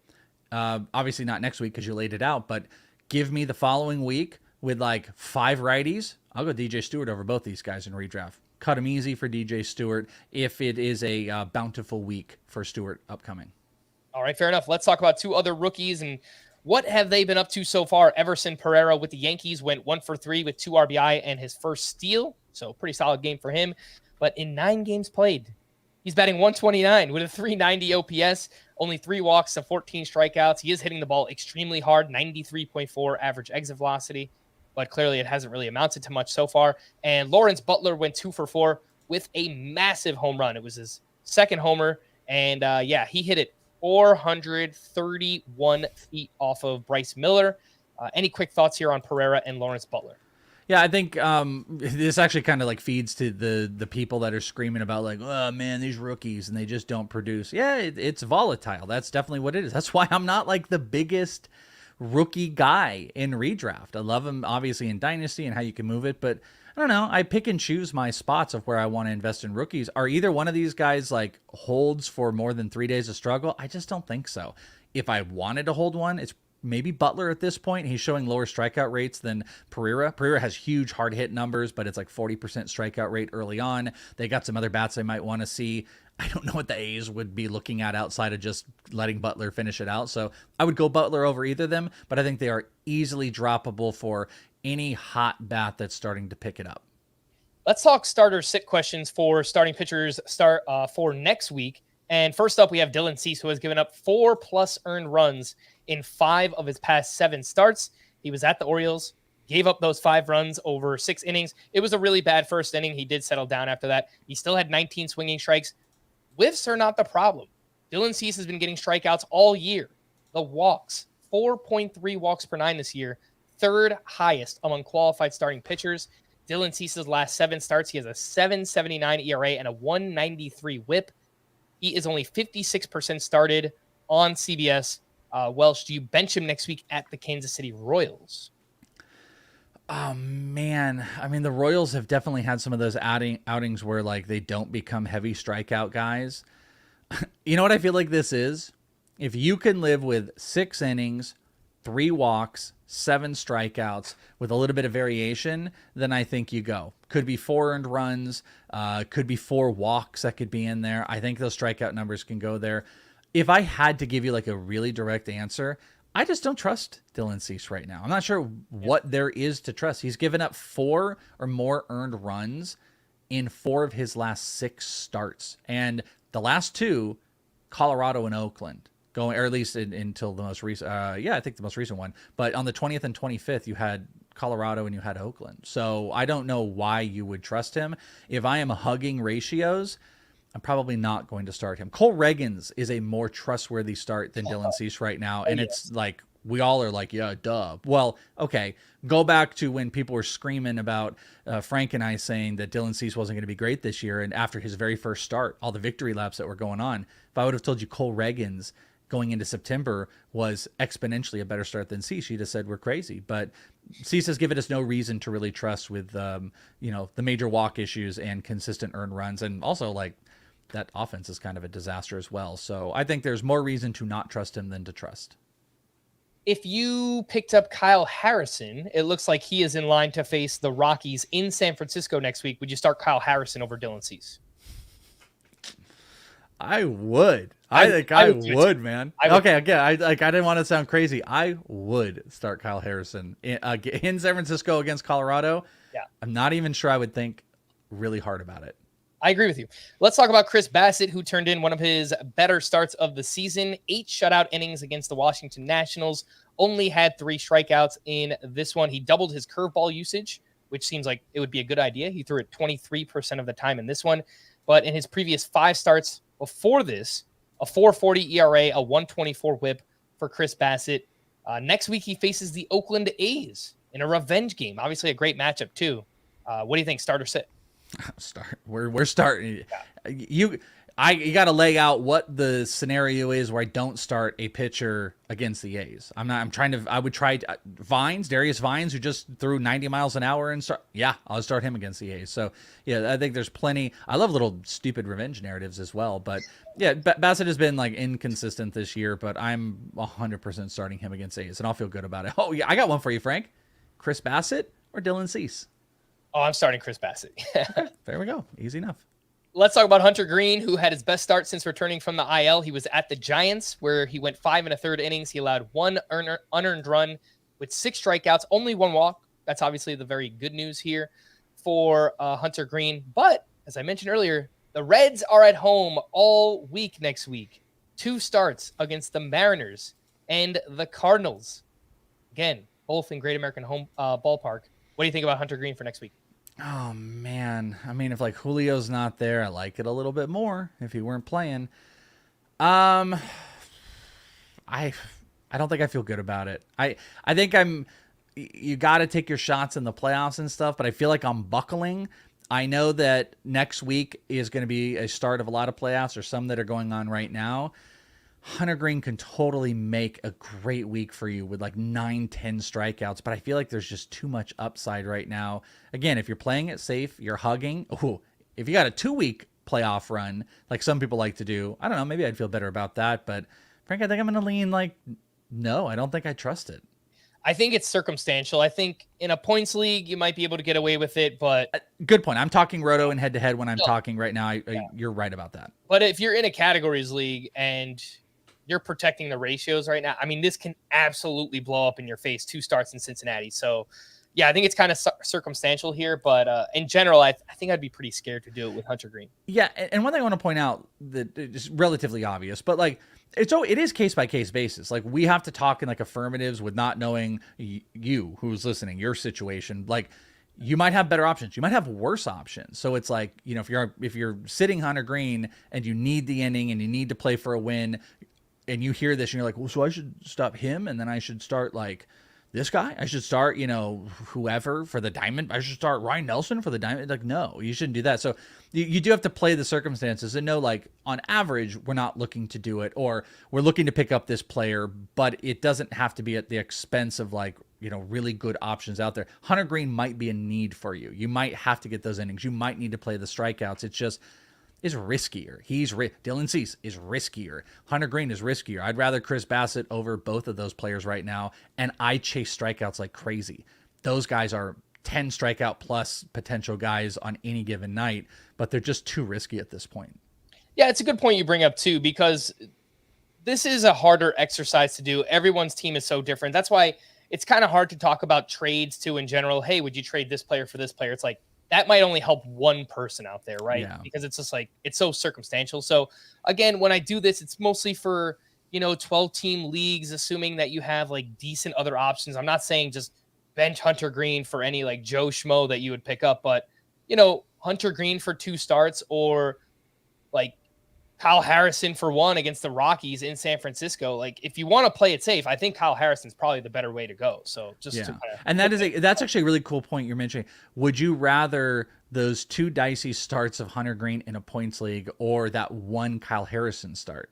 Obviously not next week because you laid it out, but give me the following week with like 5 righties. I'll go DJ Stewart over both these guys in redraft. Cut him easy for DJ Stewart if it is a bountiful week for Stewart upcoming. All right, fair enough. Let's talk about 2 other rookies and what have they been up to so far. Everson Pereira with the Yankees went 1 for 3 with 2 RBI and his first steal. So pretty solid game for him. But in 9 games played, he's batting 129 with a 390 OPS, only 3 walks to 14 strikeouts. He is hitting the ball extremely hard, 93.4 average exit velocity, but clearly it hasn't really amounted to much so far. And Lawrence Butler went 2 for 4 with a massive home run. It was his second homer, and he hit it 431 feet off of Bryce Miller. Any quick thoughts here on Pereira and Lawrence Butler? Yeah, I think this actually kind of like feeds to the people that are screaming about like, oh man, these rookies and they just don't produce. Yeah, it's volatile. That's definitely what it is. That's why I'm not like the biggest rookie guy in redraft. I love him obviously in Dynasty and how you can move it, but I don't know. I pick and choose my spots of where I want to invest in rookies. Are either one of these guys like holds for more than 3 days of struggle? I just don't think so. If I wanted to hold one, it's maybe Butler at this point. He's showing lower strikeout rates than Pereira. Pereira has huge hard hit numbers, but it's like 40% strikeout rate early on. They got some other bats they might want to see. I don't know what the A's would be looking at outside of just letting Butler finish it out. So I would go Butler over either of them, but I think they are easily droppable for any hot bat that's starting to pick it up. Let's talk starter sit questions for starting pitchers for next week. And first up, we have Dylan Cease, who has given up 4+ earned runs in 5 of his past 7 starts. He was at the Orioles, gave up those 5 runs over 6 innings. It was a really bad first inning. He did settle down after that. He still had 19 swinging strikes. Whiffs are not the problem. Dylan Cease has been getting strikeouts all year. The walks, 4.3 walks per 9 this year, 3rd highest among qualified starting pitchers. Dylan Cease's last 7 starts, he has a 7.79 ERA and a 1.93 WHIP. He is only 56% started on CBS. Welsh, do you bench him next week at the Kansas City Royals? Oh, man. I mean, the Royals have definitely had some of those outings where, like, they don't become heavy strikeout guys. You know what I feel like this is? If you can live with 6 innings, 3 walks, 7 strikeouts with a little bit of variation, then I think you go. Could be 4 earned runs, could be 4 walks that could be in there. I think those strikeout numbers can go there. If I had to give you like a really direct answer, I just don't trust Dylan Cease right now. I'm not sure what there is to trust. He's given up 4 or more earned runs in 4 of his last 6 starts. And the last 2, Colorado and Oakland. Going, or at least until the most recent, I think the most recent one. But on the 20th and 25th, you had Colorado and you had Oakland. So I don't know why you would trust him. If I am hugging ratios, I'm probably not going to start him. Cole Reagans is a more trustworthy start than Dylan Cease right now. And it's like, we all are like, yeah, duh. Well, okay, go back to when people were screaming about Frank and I saying that Dylan Cease wasn't going to be great this year. And after his very first start, all the victory laps that were going on, if I would have told you Cole Reagans going into September was exponentially a better start than Cease, you'd have said we're crazy. But Cease has given us no reason to really trust with, the major walk issues and consistent earned runs. And also, like, that offense is kind of a disaster as well. So I think there's more reason to not trust him than to trust. if you picked up Kyle Harrison, it looks like he is in line to face the Rockies in San Francisco next week. Would you start Kyle Harrison over Dylan Cease? I would. I think I would, man. Okay, again, I didn't want to sound crazy. I would start Kyle Harrison in San Francisco against Colorado. Yeah. I'm not even sure I would think really hard about it. I agree with you. Let's talk about Chris Bassitt, who turned in one of his better starts of the season. 8 shutout innings against the Washington Nationals. Only had 3 strikeouts in this one. He doubled his curveball usage, which seems like it would be a good idea. He threw it 23% of the time in this one. But in his previous 5 starts before this, a 4.40 ERA, a 1.24 whip for Chris Bassitt. Next week, he faces the Oakland A's in a revenge game. Obviously, a great matchup, too. What do you think, start or sit? Start. We're starting. Yeah. You got to lay out what the scenario is where I don't start a pitcher against the A's. I would try Darius Vines, who just threw 90 miles an hour and start. Yeah, I'll start him against the A's. So yeah, I think there's plenty. I love little stupid revenge narratives as well. But yeah, Bassitt has been like inconsistent this year, but I'm 100% starting him against A's, and I'll feel good about it. Oh yeah, I got one for you, Frank. Chris Bassitt or Dylan Cease? Oh, I'm starting Chris Bassitt. There we go. Easy enough. Let's talk about Hunter Green, who had his best start since returning from the IL. He was at the Giants, where he went 5 1/3 innings. He allowed 1 unearned run with 6 strikeouts, only 1 walk. That's obviously the very good news here for Hunter Green. But as I mentioned earlier, the Reds are at home all week next week. 2 starts against the Mariners and the Cardinals. Again, both in Great American Home Ballpark. What do you think about Hunter Green for next week? Oh man, I mean, if like Julio's not there, I like it a little bit more. If he weren't playing, I don't think I feel good about it. I think you got to take your shots in the playoffs and stuff, but I feel like I'm buckling. I know that next week is going to be a start of a lot of playoffs, or some that are going on right now. Hunter Green can totally make a great week for you with like 9-10 strikeouts, but I feel like there's just too much upside right now. Again, if you're playing it safe, you're hugging. Ooh, if you got a 2-week playoff run, like some people like to do, I don't know, maybe I'd feel better about that. But Frank, I think I'm going to lean like, no, I don't think I trust it. I think it's circumstantial. I think in a points league, you might be able to get away with it, but... Good point. I'm talking roto and head-to-head when I'm talking right now. You're right about that. But if you're in a categories league and you're protecting the ratios right now, I mean, this can absolutely blow up in your face. 2 starts in Cincinnati. So, yeah, I think it's kind of circumstantial here. But in general, I think I'd be pretty scared to do it with Hunter Green. Yeah, and one thing I want to point out that is relatively obvious, but like it is case-by-case basis. Like we have to talk in like affirmatives with not knowing you who's listening, your situation. Like you might have better options. You might have worse options. So it's like, you know, if you're sitting Hunter Green and you need the inning and you need to play for a win, and you hear this and you're like, well, so I should stop him and then I should start like this guy? I should start, you know, whoever for the diamond. I should start Ryan Nelson for the diamond. Like, no, you shouldn't do that. So you do have to play the circumstances and know, like, on average, we're not looking to do it, or we're looking to pick up this player, but it doesn't have to be at the expense of, like, you know, really good options out there. Hunter Green might be a need for you. You might have to get those innings. You might need to play the strikeouts. It's just... is riskier. Dylan Cease is riskier. Hunter Green is riskier. I'd rather Chris Bassitt over both of those players right now, and I chase strikeouts like crazy. Those guys are 10 strikeout plus potential guys on any given night, but they're just too risky at this point. Yeah, it's a good point you bring up too, because this is a harder exercise to do. Everyone's team is so different. That's why it's kind of hard to talk about trades too in general. Hey, would you trade this player for this player? It's like, that might only help one person out there, right? Yeah. Because it's just like, it's so circumstantial. So again, when I do this, it's mostly for, 12-team leagues, assuming that you have like decent other options. I'm not saying just bench Hunter Green for any like Joe Schmo that you would pick up, but Hunter Green for 2 starts, or like Kyle Harrison for 1 against the Rockies in San Francisco. Like, if you want to play it safe, I think Kyle Harrison's probably the better way to go. So and that's actually a really cool point you're mentioning. Would you rather those 2 dicey starts of Hunter Green in a points league, or that 1 Kyle Harrison start?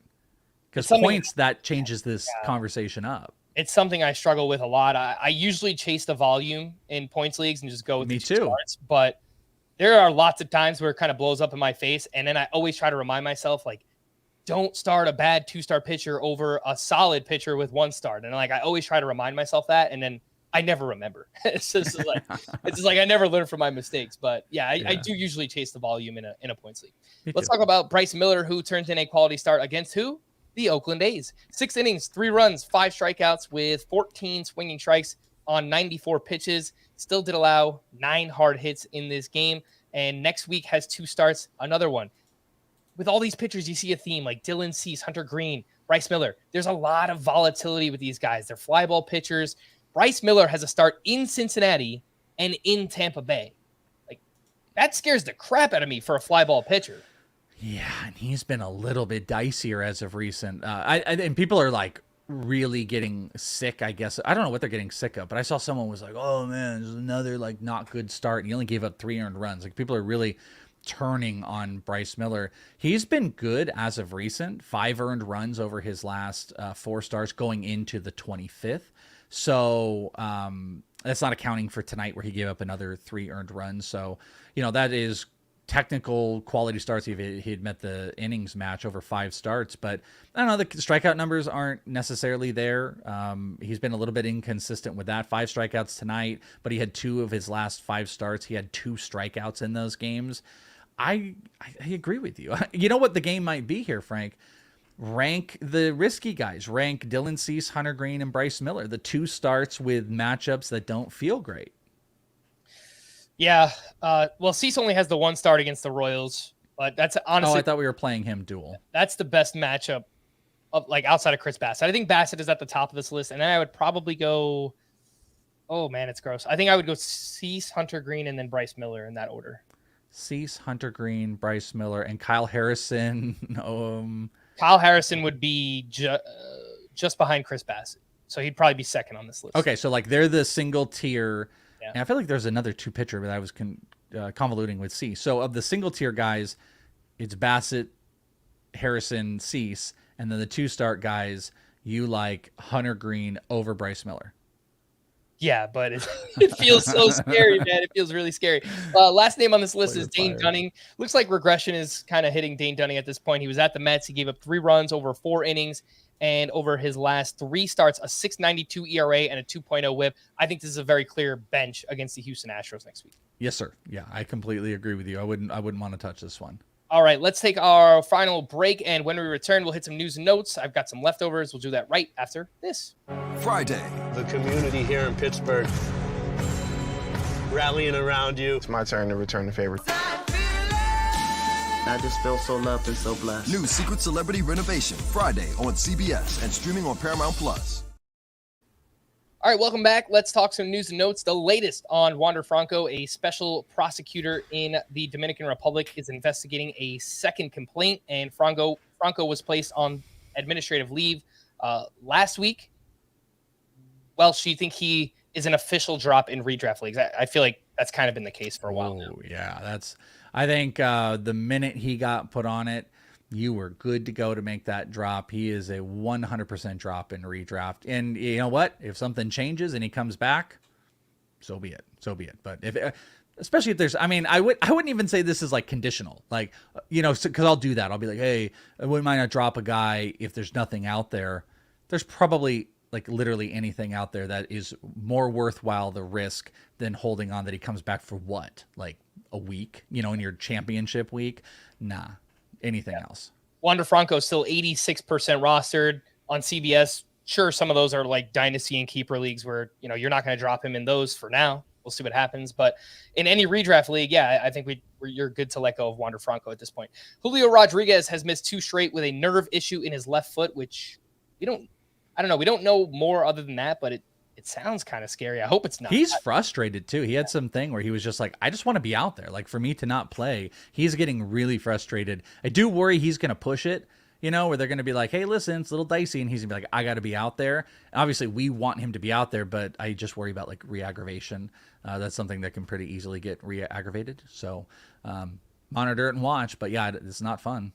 Because points, that changes this conversation up. It's something I struggle with a lot. I usually chase the volume in points leagues and just go with the 2 starts, but there are lots of times where it kind of blows up in my face. And then I always try to remind myself, like, don't start a bad 2-star pitcher over a solid pitcher with 1 start. And like, I always try to remind myself that. And then I never remember. It's just like I never learn from my mistakes. But yeah, I do usually chase the volume in a points league. Let's talk about Bryce Miller, who turned in a quality start against who? The Oakland A's. 6 innings, 3 runs, 5 strikeouts with 14 swinging strikes on 94 pitches. Still did allow 9 hard hits in this game. And next week has 2 starts, another one. With all these pitchers, you see a theme like Dylan Cease, Hunter Green, Bryce Miller. There's a lot of volatility with these guys. They're fly ball pitchers. Bryce Miller has a start in Cincinnati and in Tampa Bay. Like, that scares the crap out of me for a fly ball pitcher. Yeah, and he's been a little bit dicier as of recent. And people are like really getting sick, I guess. I don't know what they're getting sick of, but I saw someone was like, oh man, there's another like not good start. And he only gave up 3 earned runs. Like, people are really turning on Bryce Miller. He's been good as of recent. 5 earned runs over his last 4 starts going into the 25th. So that's not accounting for tonight where he gave up another 3 earned runs. So, that is technical quality starts. He had met the innings match over 5 starts, but I don't know, the strikeout numbers aren't necessarily there. He's been a little bit inconsistent with that. 5 strikeouts tonight, but he had 2 of his last 5 starts. He had 2 strikeouts in those games. I agree with you. You know what the game might be here, Frank? Rank the risky guys. Rank Dylan Cease, Hunter Green, and Bryce Miller. The 2 starts with matchups that don't feel great. Yeah. Well, Cease only has the 1 start against the Royals, but that's honestly. Oh, I thought we were playing him dual. That's the best matchup of like outside of Chris Bassett. I think Bassett is at the top of this list, and then I would probably go. Oh man, it's gross. I think I would go Cease, Hunter Green, and then Bryce Miller in that order. Cease, Hunter Green, Bryce Miller, and Kyle Harrison. Kyle Harrison would be just behind Chris Bassett, so he'd probably be second on this list. Okay, so like they're the single tier. Yeah. And I feel like there's another 2 pitcher, but I was convoluting with Cease. So of the single tier guys, it's Bassett, Harrison, Cease, and then the 2 start guys, you like Hunter Green over Bryce Miller. Yeah, but it feels so scary, man. It feels really scary. Last name on this list is Dane Dunning. Looks like regression is kind of hitting Dane Dunning at this point. He was at the Mets. He gave up 3 runs over 4 innings. And over his last 3 starts, a 6.92 ERA and a 2.0 WHIP. I think this is a very clear bench against the Houston Astros next week. Yes, sir. Yeah, I completely agree with you. I wouldn't want to touch this one. All right, let's take our final break, and when we return, we'll hit some news and notes. I've got some leftovers. We'll do that right after this. Friday. The community here in Pittsburgh rallying around you. It's my turn to return the favor. I just feel so loved and so blessed. New Secret Celebrity Renovation, Friday on CBS and streaming on Paramount+. All right, welcome back. Let's talk some news and notes. The latest on Wander Franco, a special prosecutor in the Dominican Republic, is investigating a second complaint, and Franco was placed on administrative leave last week. Welsh, do you think he is an official drop in redraft leagues? I feel like that's kind of been the case for a while now. Yeah, I think the minute he got put on it, you were good to go to make that drop. He is a 100% drop in redraft. And you know what? If something changes and he comes back, so be it. But especially if there's, I wouldn't even say this is like conditional. Like, because I'll do that. I'll be like, hey, I wouldn't mind not drop a guy if there's nothing out there. There's probably like literally anything out there that is more worthwhile the risk than holding on that he comes back for what? Like a week, in your championship week? Nah. Anything else? Wander Franco still 86% rostered on CBS. Sure, some of those are like dynasty and keeper leagues where you're not going to drop him in those for now. We'll see what happens. But in any redraft league, yeah, I think you're good to let go of Wander Franco at this point. Julio Rodriguez has missed 2 straight with a nerve issue in his left foot, which we don't know more other than that, but it sounds kind of scary. I hope it's not. He's frustrated too. He had something where he was just like, I just want to be out there. Like for me to not play, he's getting really frustrated. I do worry he's going to push it, where they're going to be like, hey, listen, it's a little dicey. And he's gonna be like, I got to be out there. And obviously we want him to be out there, but I just worry about like re-aggravation. That's something that can pretty easily get re-aggravated. So monitor it and watch, but yeah, it's not fun.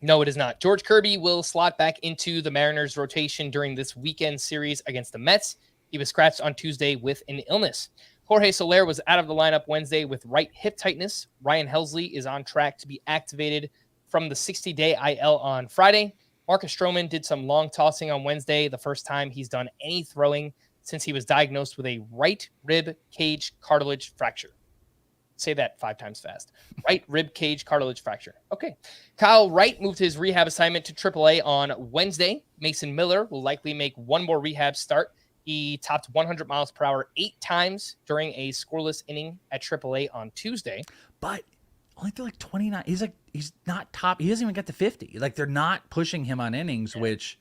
No, it is not. George Kirby will slot back into the Mariners rotation during this weekend series against the Mets. He was scratched on Tuesday with an illness. Jorge Soler was out of the lineup Wednesday with right hip tightness. Ryan Helsley is on track to be activated from the 60-day IL on Friday. Marcus Stroman did some long tossing on Wednesday, the first time he's done any throwing since he was diagnosed with a right rib cage cartilage fracture. Say that 5 times fast. Right rib cage cartilage fracture. Okay. Kyle Wright moved his rehab assignment to AAA on Wednesday. Mason Miller will likely make one more rehab start. He topped 100 miles per hour 8 times during a scoreless inning at AAA on Tuesday. But only through like 29. He's not top. He doesn't even get to 50. Like, they're not pushing him on innings, which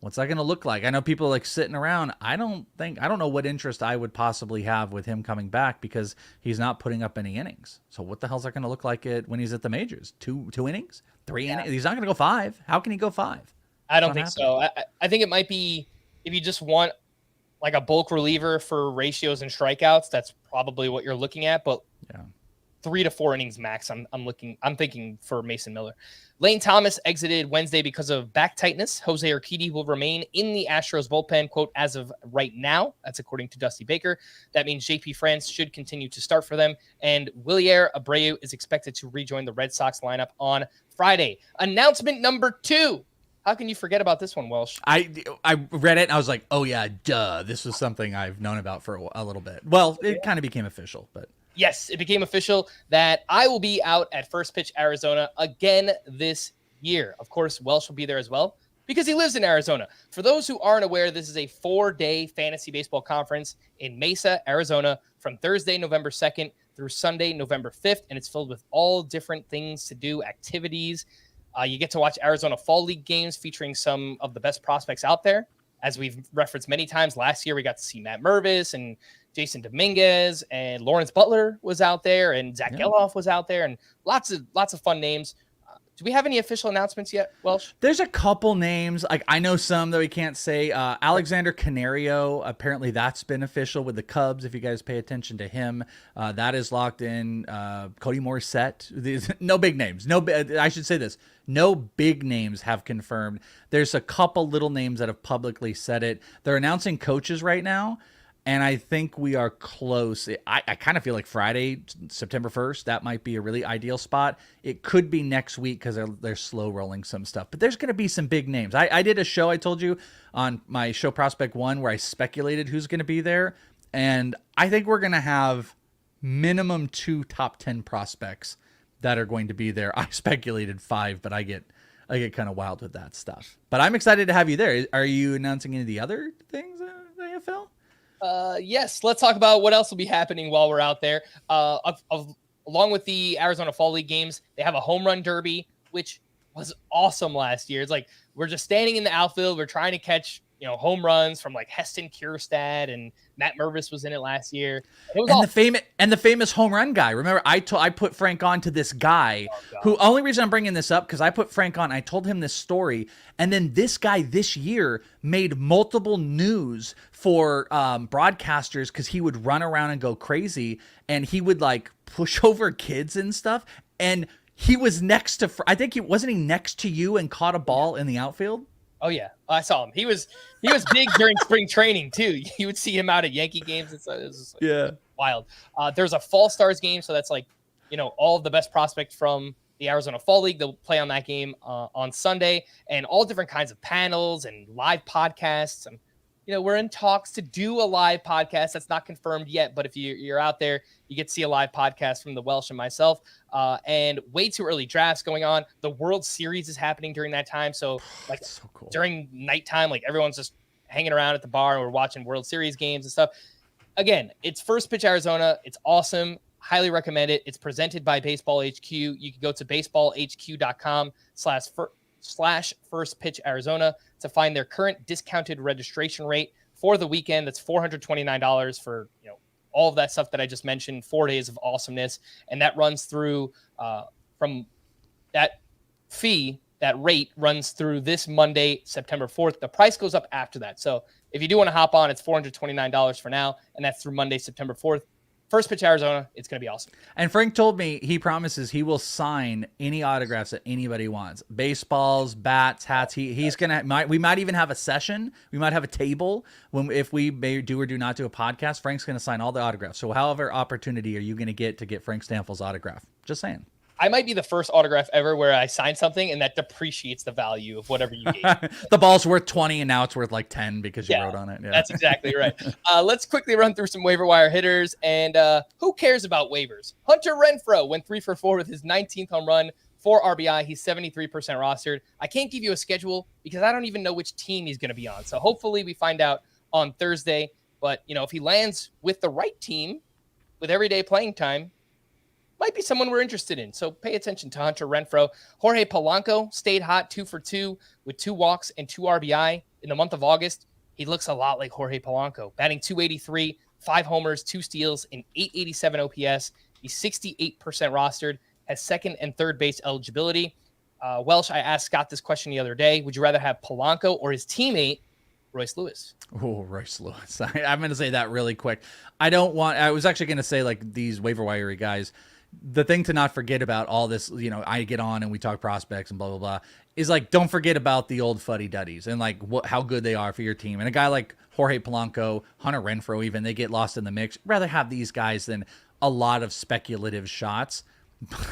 what's that going to look like? I know people are like sitting around. I don't know what interest I would possibly have with him coming back because he's not putting up any innings. So what the hell's that going to look like when he's at the majors? Two innings? 3 innings? He's not going to go 5. How can he go 5? I don't think so. I think it might be if you just want like a bulk reliever for ratios and strikeouts, that's probably what you're looking at. But 3 to 4 innings max. I'm thinking for Mason Miller. Lane Thomas exited Wednesday because of back tightness. Jose Urquidy will remain in the Astros bullpen, quote, as of right now. That's according to Dusty Baker. That means JP France should continue to start for them. And Wilyer Abreu is expected to rejoin the Red Sox lineup on Friday. Announcement number 2. How can you forget about this one, Welsh? I read it and I was like, oh yeah, duh. This was something I've known about for a little bit. Well, it kind of became official, but. Yes, it became official that I will be out at First Pitch Arizona again this year. Of course, Welsh will be there as well because he lives in Arizona. For those who aren't aware, this is a 4-day fantasy baseball conference in Mesa, Arizona, from Thursday, November 2nd through Sunday, November 5th, and it's filled with all different things to do, activities. You get to watch Arizona Fall League games featuring some of the best prospects out there. As we've referenced many times, last year we got to see Matt Mervis and Jasson Dominguez, and Lawrence Butler was out there, and Zach Geloff was out there, and lots of fun names. Do we have any official announcements yet, Welsh? There's a couple names. Like, I know some that we can't say. Alexander Canario, apparently that's been official with the Cubs, if you guys pay attention to him. That is locked in. Cody Morissette. No big names. I should say this. No big names have confirmed. There's a couple little names that have publicly said it. They're announcing coaches right now. And I think we are close. I kind of feel like Friday, September 1st, that might be a really ideal spot. It could be next week because they're slow rolling some stuff. But there's going to be some big names. I did a show, I told you, on my show Prospect One where I speculated who's going to be there. And I think we're going to have minimum 2 top 10 prospects that are going to be there. I speculated 5, but I get kind of wild with that stuff. But I'm excited to have you there. Are you announcing any of the other things in the AFL? Yes, let's talk about what else will be happening while we're out there. Along with the Arizona Fall League games, they have a home run derby, which was awesome last year. It's like we're just standing in the outfield. We're trying to catch, home runs from like Heston Kjerstad, and Matt Mervis was in it last year. It was the famous home run guy. Remember, I put Frank on to this guy who, only reason I'm bringing this up because I put Frank on. I told him this story, and then this guy this year made multiple news for broadcasters because he would run around and go crazy, and he would like push over kids and stuff. And he was next to, I think wasn't he next to you and caught a ball in the outfield? Oh yeah, I saw him. He was big during spring training too. You would see him out at Yankee games. It was wild. There's a Fall Stars game, so that's like all of the best prospects from the Arizona Fall League. They'll play on that game on Sunday, and all different kinds of panels and live podcasts. And we're in talks to do a live podcast. That's not confirmed yet, but if you're out there, you get to see a live podcast from the Welsh and myself. And way too early drafts going on. The World Series is happening during that time. So like so cool. During nighttime, like everyone's just hanging around at the bar and we're watching World Series games and stuff. Again, it's First Pitch Arizona. It's awesome. Highly recommend it. It's presented by Baseball HQ. You can go to baseballhq.com/First Pitch Arizona to find their current discounted registration rate for the weekend. That's $429 for all of that stuff that I just mentioned. 4 days of awesomeness, and that runs through from that fee. That rate runs through this Monday, September 4th. The price goes up after that. So if you do want to hop on, it's $429 for now, and that's through Monday, September 4th. First Pitch Arizona, it's going to be awesome. And Frank told me he promises he will sign any autographs that anybody wants. Baseballs, bats, hats. He's going to, we might even have a session. We might have a table if we may do or do not do a podcast. Frank's going to sign all the autographs. So however opportunity are you going to get Frank Stampfl's autograph? Just saying. I might be the first autograph ever where I sign something and that depreciates the value of whatever you gave. The ball's worth 20 and now it's worth like 10 because you wrote on it. Yeah. That's exactly right. Let's quickly run through some waiver wire hitters. And who cares about waivers? Hunter Renfroe went 3 for 4 with his 19th home run, 4 RBI. He's 73% rostered. I can't give you a schedule because I don't even know which team he's going to be on. So hopefully we find out on Thursday. But, if he lands with the right team with everyday playing time, might be someone we're interested in. So pay attention to Hunter Renfroe. Jorge Polanco stayed hot 2 for 2 with 2 walks and 2 RBI in the month of August. He looks a lot like Jorge Polanco, batting .283, 5 homers, 2 steals, and .887 OPS. He's 68% rostered, has second and third base eligibility. Welsh, I asked Scott this question the other day. Would you rather have Polanco or his teammate, Royce Lewis? Oh, Royce Lewis. I'm going to say that really quick. I was actually going to say like these waiver wire guys. The thing to not forget about all this, I get on and we talk prospects and blah, blah, blah, is like, don't forget about the old fuddy-duddies and like how good they are for your team. And a guy like Jorge Polanco, Hunter Renfroe, even, they get lost in the mix. Rather have these guys than a lot of speculative shots.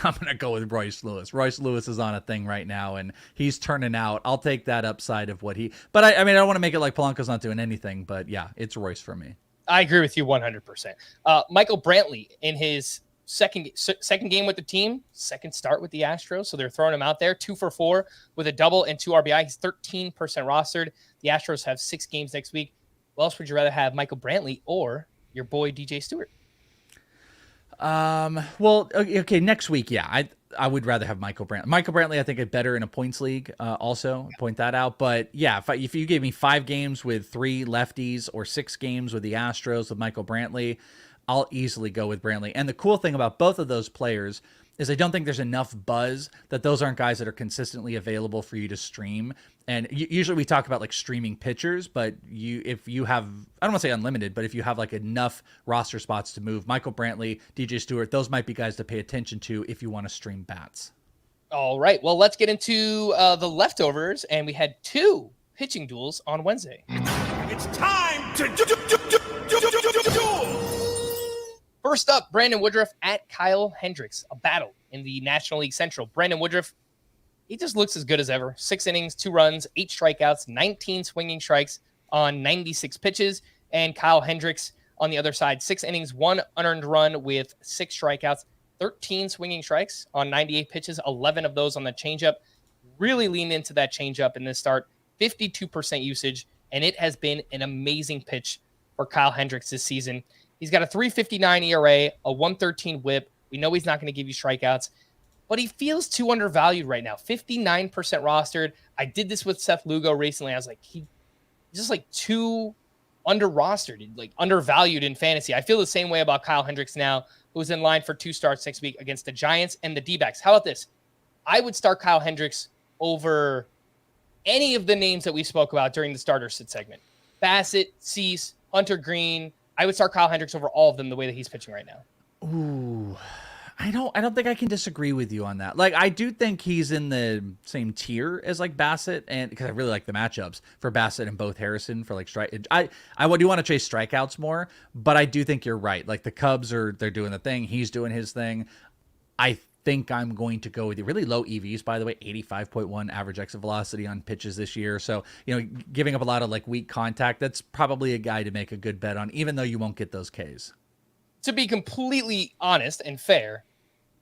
I'm going to go with Royce Lewis. Royce Lewis is on a thing right now, and he's turning out. I'll take that upside of what but I don't want to make it like Polanco's not doing anything, but yeah, it's Royce for me. I agree with you 100%. Michael Brantley in his second game with the team, second start with the Astros. So they're throwing him out there 2 for 4 with a double and 2 RBI. He's 13% rostered. The Astros have 6 games next week. What else would you rather have, Michael Brantley or your boy DJ Stewart? Well, okay, next week, yeah, I would rather have Michael Brantley. Michael Brantley, I think, is better in a points league. Also, point that out. But yeah, if you gave me 5 games with 3 lefties or 6 games with the Astros with Michael Brantley, I'll easily go with Brantley. And the cool thing about both of those players is I don't think there's enough buzz that those aren't guys that are consistently available for you to stream. And usually we talk about like streaming pitchers, but if you have, I don't want to say unlimited, but if you have like enough roster spots to move, Michael Brantley, DJ Stewart, those might be guys to pay attention to if you want to stream bats. All right. Well, let's get into the leftovers. And we had 2 pitching duels on Wednesday. It's time to duel. First up, Brandon Woodruff at Kyle Hendricks, a battle in the National League Central. Brandon Woodruff, he just looks as good as ever. 6 innings, 2 runs, 8 strikeouts, 19 swinging strikes on 96 pitches. And Kyle Hendricks on the other side, 6 innings, 1 unearned run with 6 strikeouts, 13 swinging strikes on 98 pitches, 11 of those on the changeup. Really leaned into that changeup in this start, 52% usage, and it has been an amazing pitch for Kyle Hendricks this season. He's got a 3.59 ERA, a 1.13 WHIP. We know he's not going to give you strikeouts, but he feels too undervalued right now. 59% rostered. I did this with Seth Lugo recently. I was like, he's just like too under rostered, like undervalued in fantasy. I feel the same way about Kyle Hendricks now, who's in line for 2 starts next week against the Giants and the D-backs. How about this? I would start Kyle Hendricks over any of the names that we spoke about during the starter sit segment. Bassett, Cease, Hunter Green. I would start Kyle Hendricks over all of them the way that he's pitching right now. Ooh, I don't think I can disagree with you on that. Like, I do think he's in the same tier as like Bassett, and because I really like the matchups for Bassett and both Harrison for like strike. I do want to chase strikeouts more, but I do think you're right. Like the Cubs they're doing the thing. He's doing his thing. I think I'm going to go with the really low EVs, by the way, 85.1 average exit velocity on pitches this year. So, giving up a lot of like weak contact, that's probably a guy to make a good bet on, even though you won't get those Ks. To be completely honest and fair,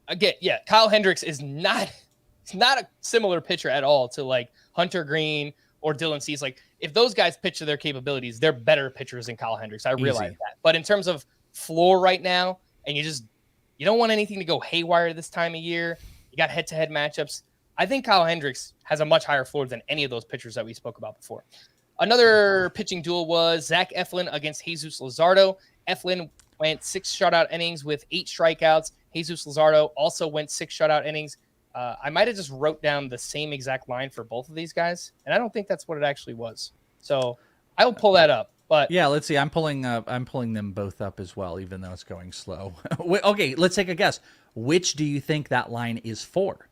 again, yeah, Kyle Hendricks is not a similar pitcher at all to like Hunter Green or Dylan Cease. Like if those guys pitch to their capabilities, they're better pitchers than Kyle Hendricks. I realize that. But in terms of floor right now, and you don't want anything to go haywire this time of year. You got head-to-head matchups. I think Kyle Hendricks has a much higher floor than any of those pitchers that we spoke about before. Another pitching duel was Zach Eflin against Jesus Luzardo. Eflin went 6 shutout innings with 8 strikeouts. Jesus Luzardo also went 6 shutout innings. I might have just wrote down the same exact line for both of these guys, and I don't think that's what it actually was. So I will pull that up. But yeah, let's see. I'm pulling them both up as well, even though it's going slow. Okay, let's take a guess. Which do you think that line is for?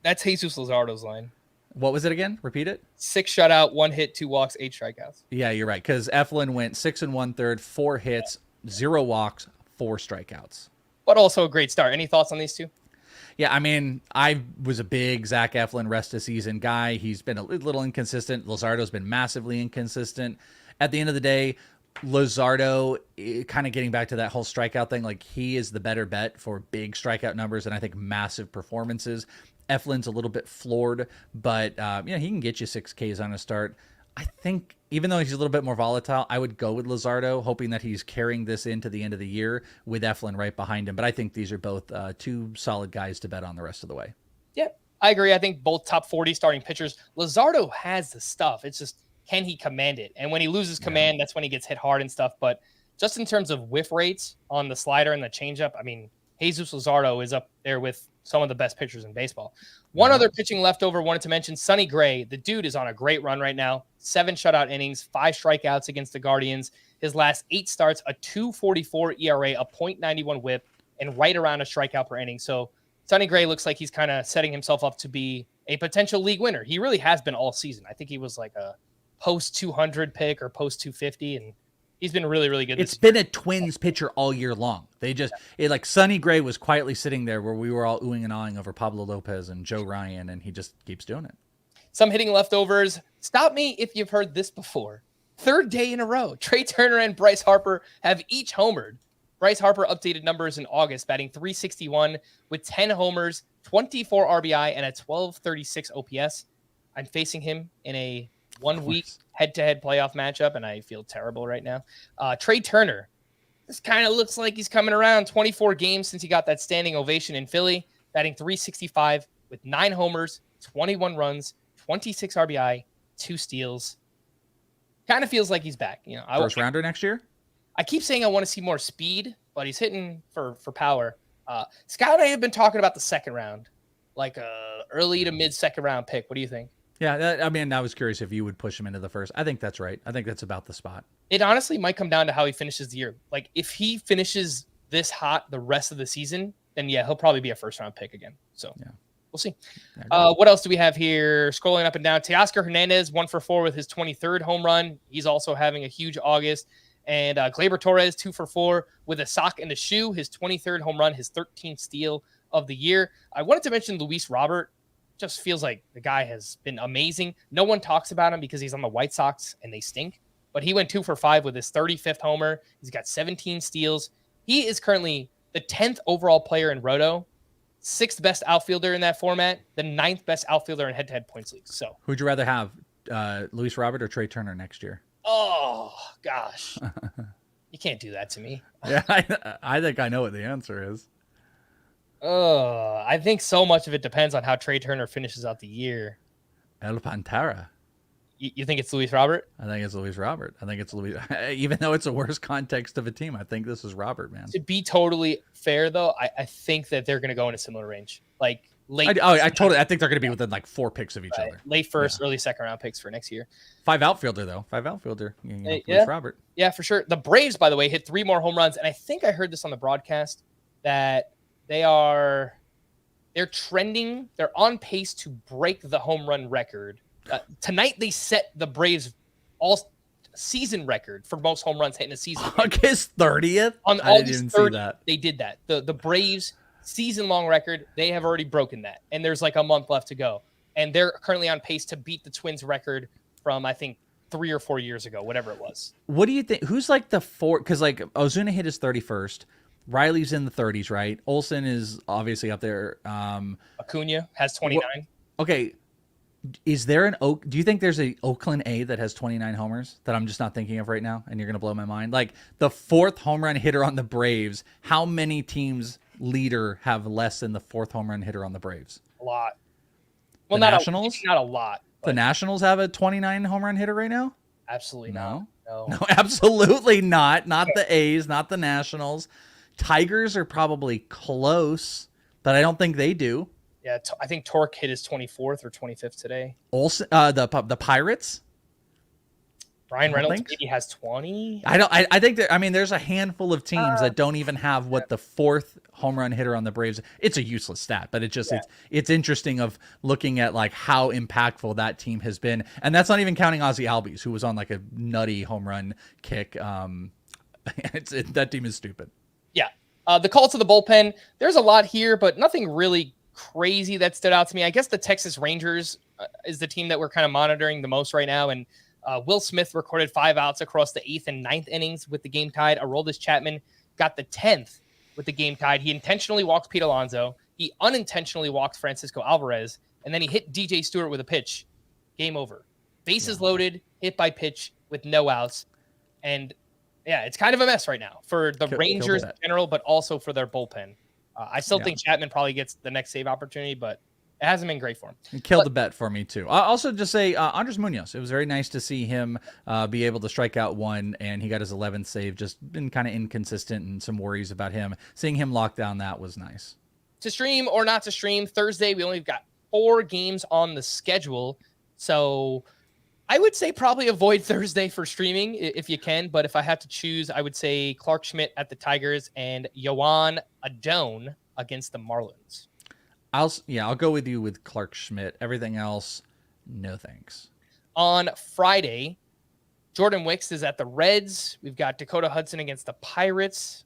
That's Jesus Luzardo's line. What was it again? Repeat it. 6 shutout, 1 hit, 2 walks, 8 strikeouts. Yeah, you're right. Because Eflin went 6 1/3, 4 hits, 0 walks, 4 strikeouts. But also a great start. Any thoughts on these two? Yeah, I mean, I was a big Zach Eflin rest of season guy. He's been a little inconsistent. Luzardo's been massively inconsistent. At the end of the day, Luzardo, kind of getting back to that whole strikeout thing, like he is the better bet for big strikeout numbers and I think massive performances. Eflin's a little bit floored, but he can get you 6 Ks on a start. I think even though he's a little bit more volatile, I would go with Luzardo, hoping that he's carrying this into the end of the year with Eflin right behind him. But I think these are both 2 solid guys to bet on the rest of the way. Yeah, I agree. I think both top 40 starting pitchers. Luzardo has the stuff. It's just, can he command it? And when he loses command, that's when he gets hit hard and stuff. But just in terms of whiff rates on the slider and the changeup, I mean, Jesus Luzardo is up there with some of the best pitchers in baseball. One other pitching leftover wanted to mention, Sonny Gray. The dude is on a great run right now. 7 shutout innings, 5 strikeouts against the Guardians. His last 8 starts, a 2.44 ERA, a .91 whip, and right around a strikeout per inning. So Sonny Gray looks like he's kind of setting himself up to be a potential league winner. He really has been all season. I think he was like a post 200 pick or post 250, and he's been really, really good. It's been a Twins pitcher all year long. They just, like Sonny Gray was quietly sitting there where we were all oohing and awing over Pablo Lopez and Joe Ryan, and he just keeps doing it. Some hitting leftovers. Stop me if you've heard this before. 3rd day in a row, Trey Turner and Bryce Harper have each homered. Bryce Harper updated numbers in August, batting .361 with 10 homers, 24 RBI, and a 1236 OPS. I'm facing him in a 1-week head-to-head playoff matchup, and I feel terrible right now. Trey Turner, this kind of looks like he's coming around. 24 games since he got that standing ovation in Philly, batting .365 with 9 homers, 21 runs, 26 RBI, 2 steals. Kind of feels like he's back. First rounder next year? I keep saying I want to see more speed, but he's hitting for power. Scott and I have been talking about the 2nd round, like a early to mid 2nd round pick. What do you think? Yeah, I mean, I was curious if you would push him into the first. I think that's right. I think that's about the spot. It honestly might come down to how he finishes the year. Like, if he finishes this hot the rest of the season, then yeah, he'll probably be a 1st-round pick again. So yeah, we'll see. What else do we have here? Scrolling up and down. Teoscar Hernandez, 1 for 4 with his 23rd home run. He's also having a huge August. And Gleyber Torres, 2 for 4 with a sock and a shoe. His 23rd home run, his 13th steal of the year. I wanted to mention Luis Robert. Just feels like the guy has been amazing. No one talks about him because he's on the White Sox and they stink. But he went 2 for 5 with his 35th homer. He's got 17 steals. He is currently the 10th overall player in Roto, 6th best outfielder in that format, the 9th best outfielder in head-to-head points leagues. So, who'd you rather have, Luis Robert or Trey Turner next year? Oh gosh, you can't do that to me. Yeah, I think I know what the answer is. I think so much of it depends on how Trey Turner finishes out the year. El Pantera. You think it's Luis Robert? I think it's Luis Robert. I think it's Luis. Even though it's a worse context of a team, I think this is Robert, man. To be totally fair, though, I think that they're going to go in a similar range. Like late. I think they're going to be within like 4 picks of each other. Late 1st, early 2nd round picks for next year. 5 outfielder, though. 5 outfielder. Luis Robert. Yeah, for sure. The Braves, by the way, hit 3 more home runs. And I think I heard this on the broadcast that they're trending. They're on pace to break the home run record. Tonight, they set the Braves all-season record for most home runs hit in a season. August 30th? On August 30th, they did that. The Braves season-long record, they have already broken that. And there's like a month left to go. And they're currently on pace to beat the Twins record from, I think, 3 or 4 years ago, whatever it was. What do you think? Who's like the 4? Because like Ozuna hit his 31st. Riley's in the 30s, right? Olsen is obviously up there. Acuna has 29. Okay. Is there do you think there's a Oakland A that has 29 homers that I'm just not thinking of right now? And you're going to blow my mind. Like the 4th home run hitter on the Braves. How many teams leader have less than the 4th home run hitter on the Braves? A lot. Well, the Nationals? Not a lot. The Nationals have a 29 home run hitter right now? Absolutely no. No, absolutely not. Not the A's, not the Nationals. Tigers are probably close, but I don't think they do. Yeah, I think Torque hit his 24th or 25th today. Olsen, the Pirates. Brian Reynolds maybe has 20. I think that, I mean, there's a handful of teams that don't even have what the 4th home run hitter on the Braves. It's a useless stat, but it's interesting of looking at like how impactful that team has been, and that's not even counting Ozzie Albies, who was on like a nutty home run kick. That team is stupid. Yeah. The call to the bullpen, there's a lot here, but nothing really crazy that stood out to me. I guess the Texas Rangers is the team that we're kind of monitoring the most right now. And Will Smith recorded 5 outs across the 8th and 9th innings with the game tied. Aroldis Chapman got the 10th with the game tied. He intentionally walked Pete Alonso. He unintentionally walked Francisco Alvarez. And then he hit DJ Stewart with a pitch. Game over. Bases loaded, hit by pitch with no outs. And yeah, it's kind of a mess right now for the Rangers in general, but also for their bullpen. I still think Chapman probably gets the next save opportunity, but it hasn't been great for him. He killed the bet for me, too. I'll also just say Andres Munoz. It was very nice to see him be able to strike out 1, and he got his 11th save. Just been kind of inconsistent and some worries about him. Seeing him lock down that was nice. To stream or not to stream, Thursday, we only got 4 games on the schedule. So I would say probably avoid Thursday for streaming if you can. But if I had to choose, I would say Clark Schmidt at the Tigers and Yoan Adone against the Marlins. I'll go with you with Clark Schmidt. Everything else, no thanks. On Friday, Jordan Wicks is at the Reds. We've got Dakota Hudson against the Pirates.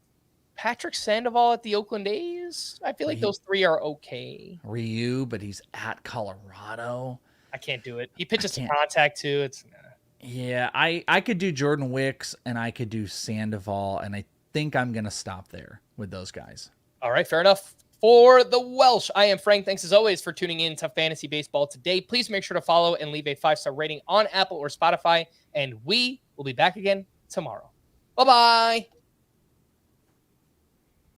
Patrick Sandoval at the Oakland A's. I feel like those 3 are okay. Ryu, but he's at Colorado. I can't do it. He pitches to contact too. It's Yeah, I could do Jordan Wicks and I could do Sandoval, and I think I'm going to stop there with those guys. All right, fair enough. For the Welsh, I am Frank. Thanks as always for tuning in to Fantasy Baseball today. Please make sure to follow and leave a 5-star rating on Apple or Spotify, and we will be back again tomorrow. Bye-bye.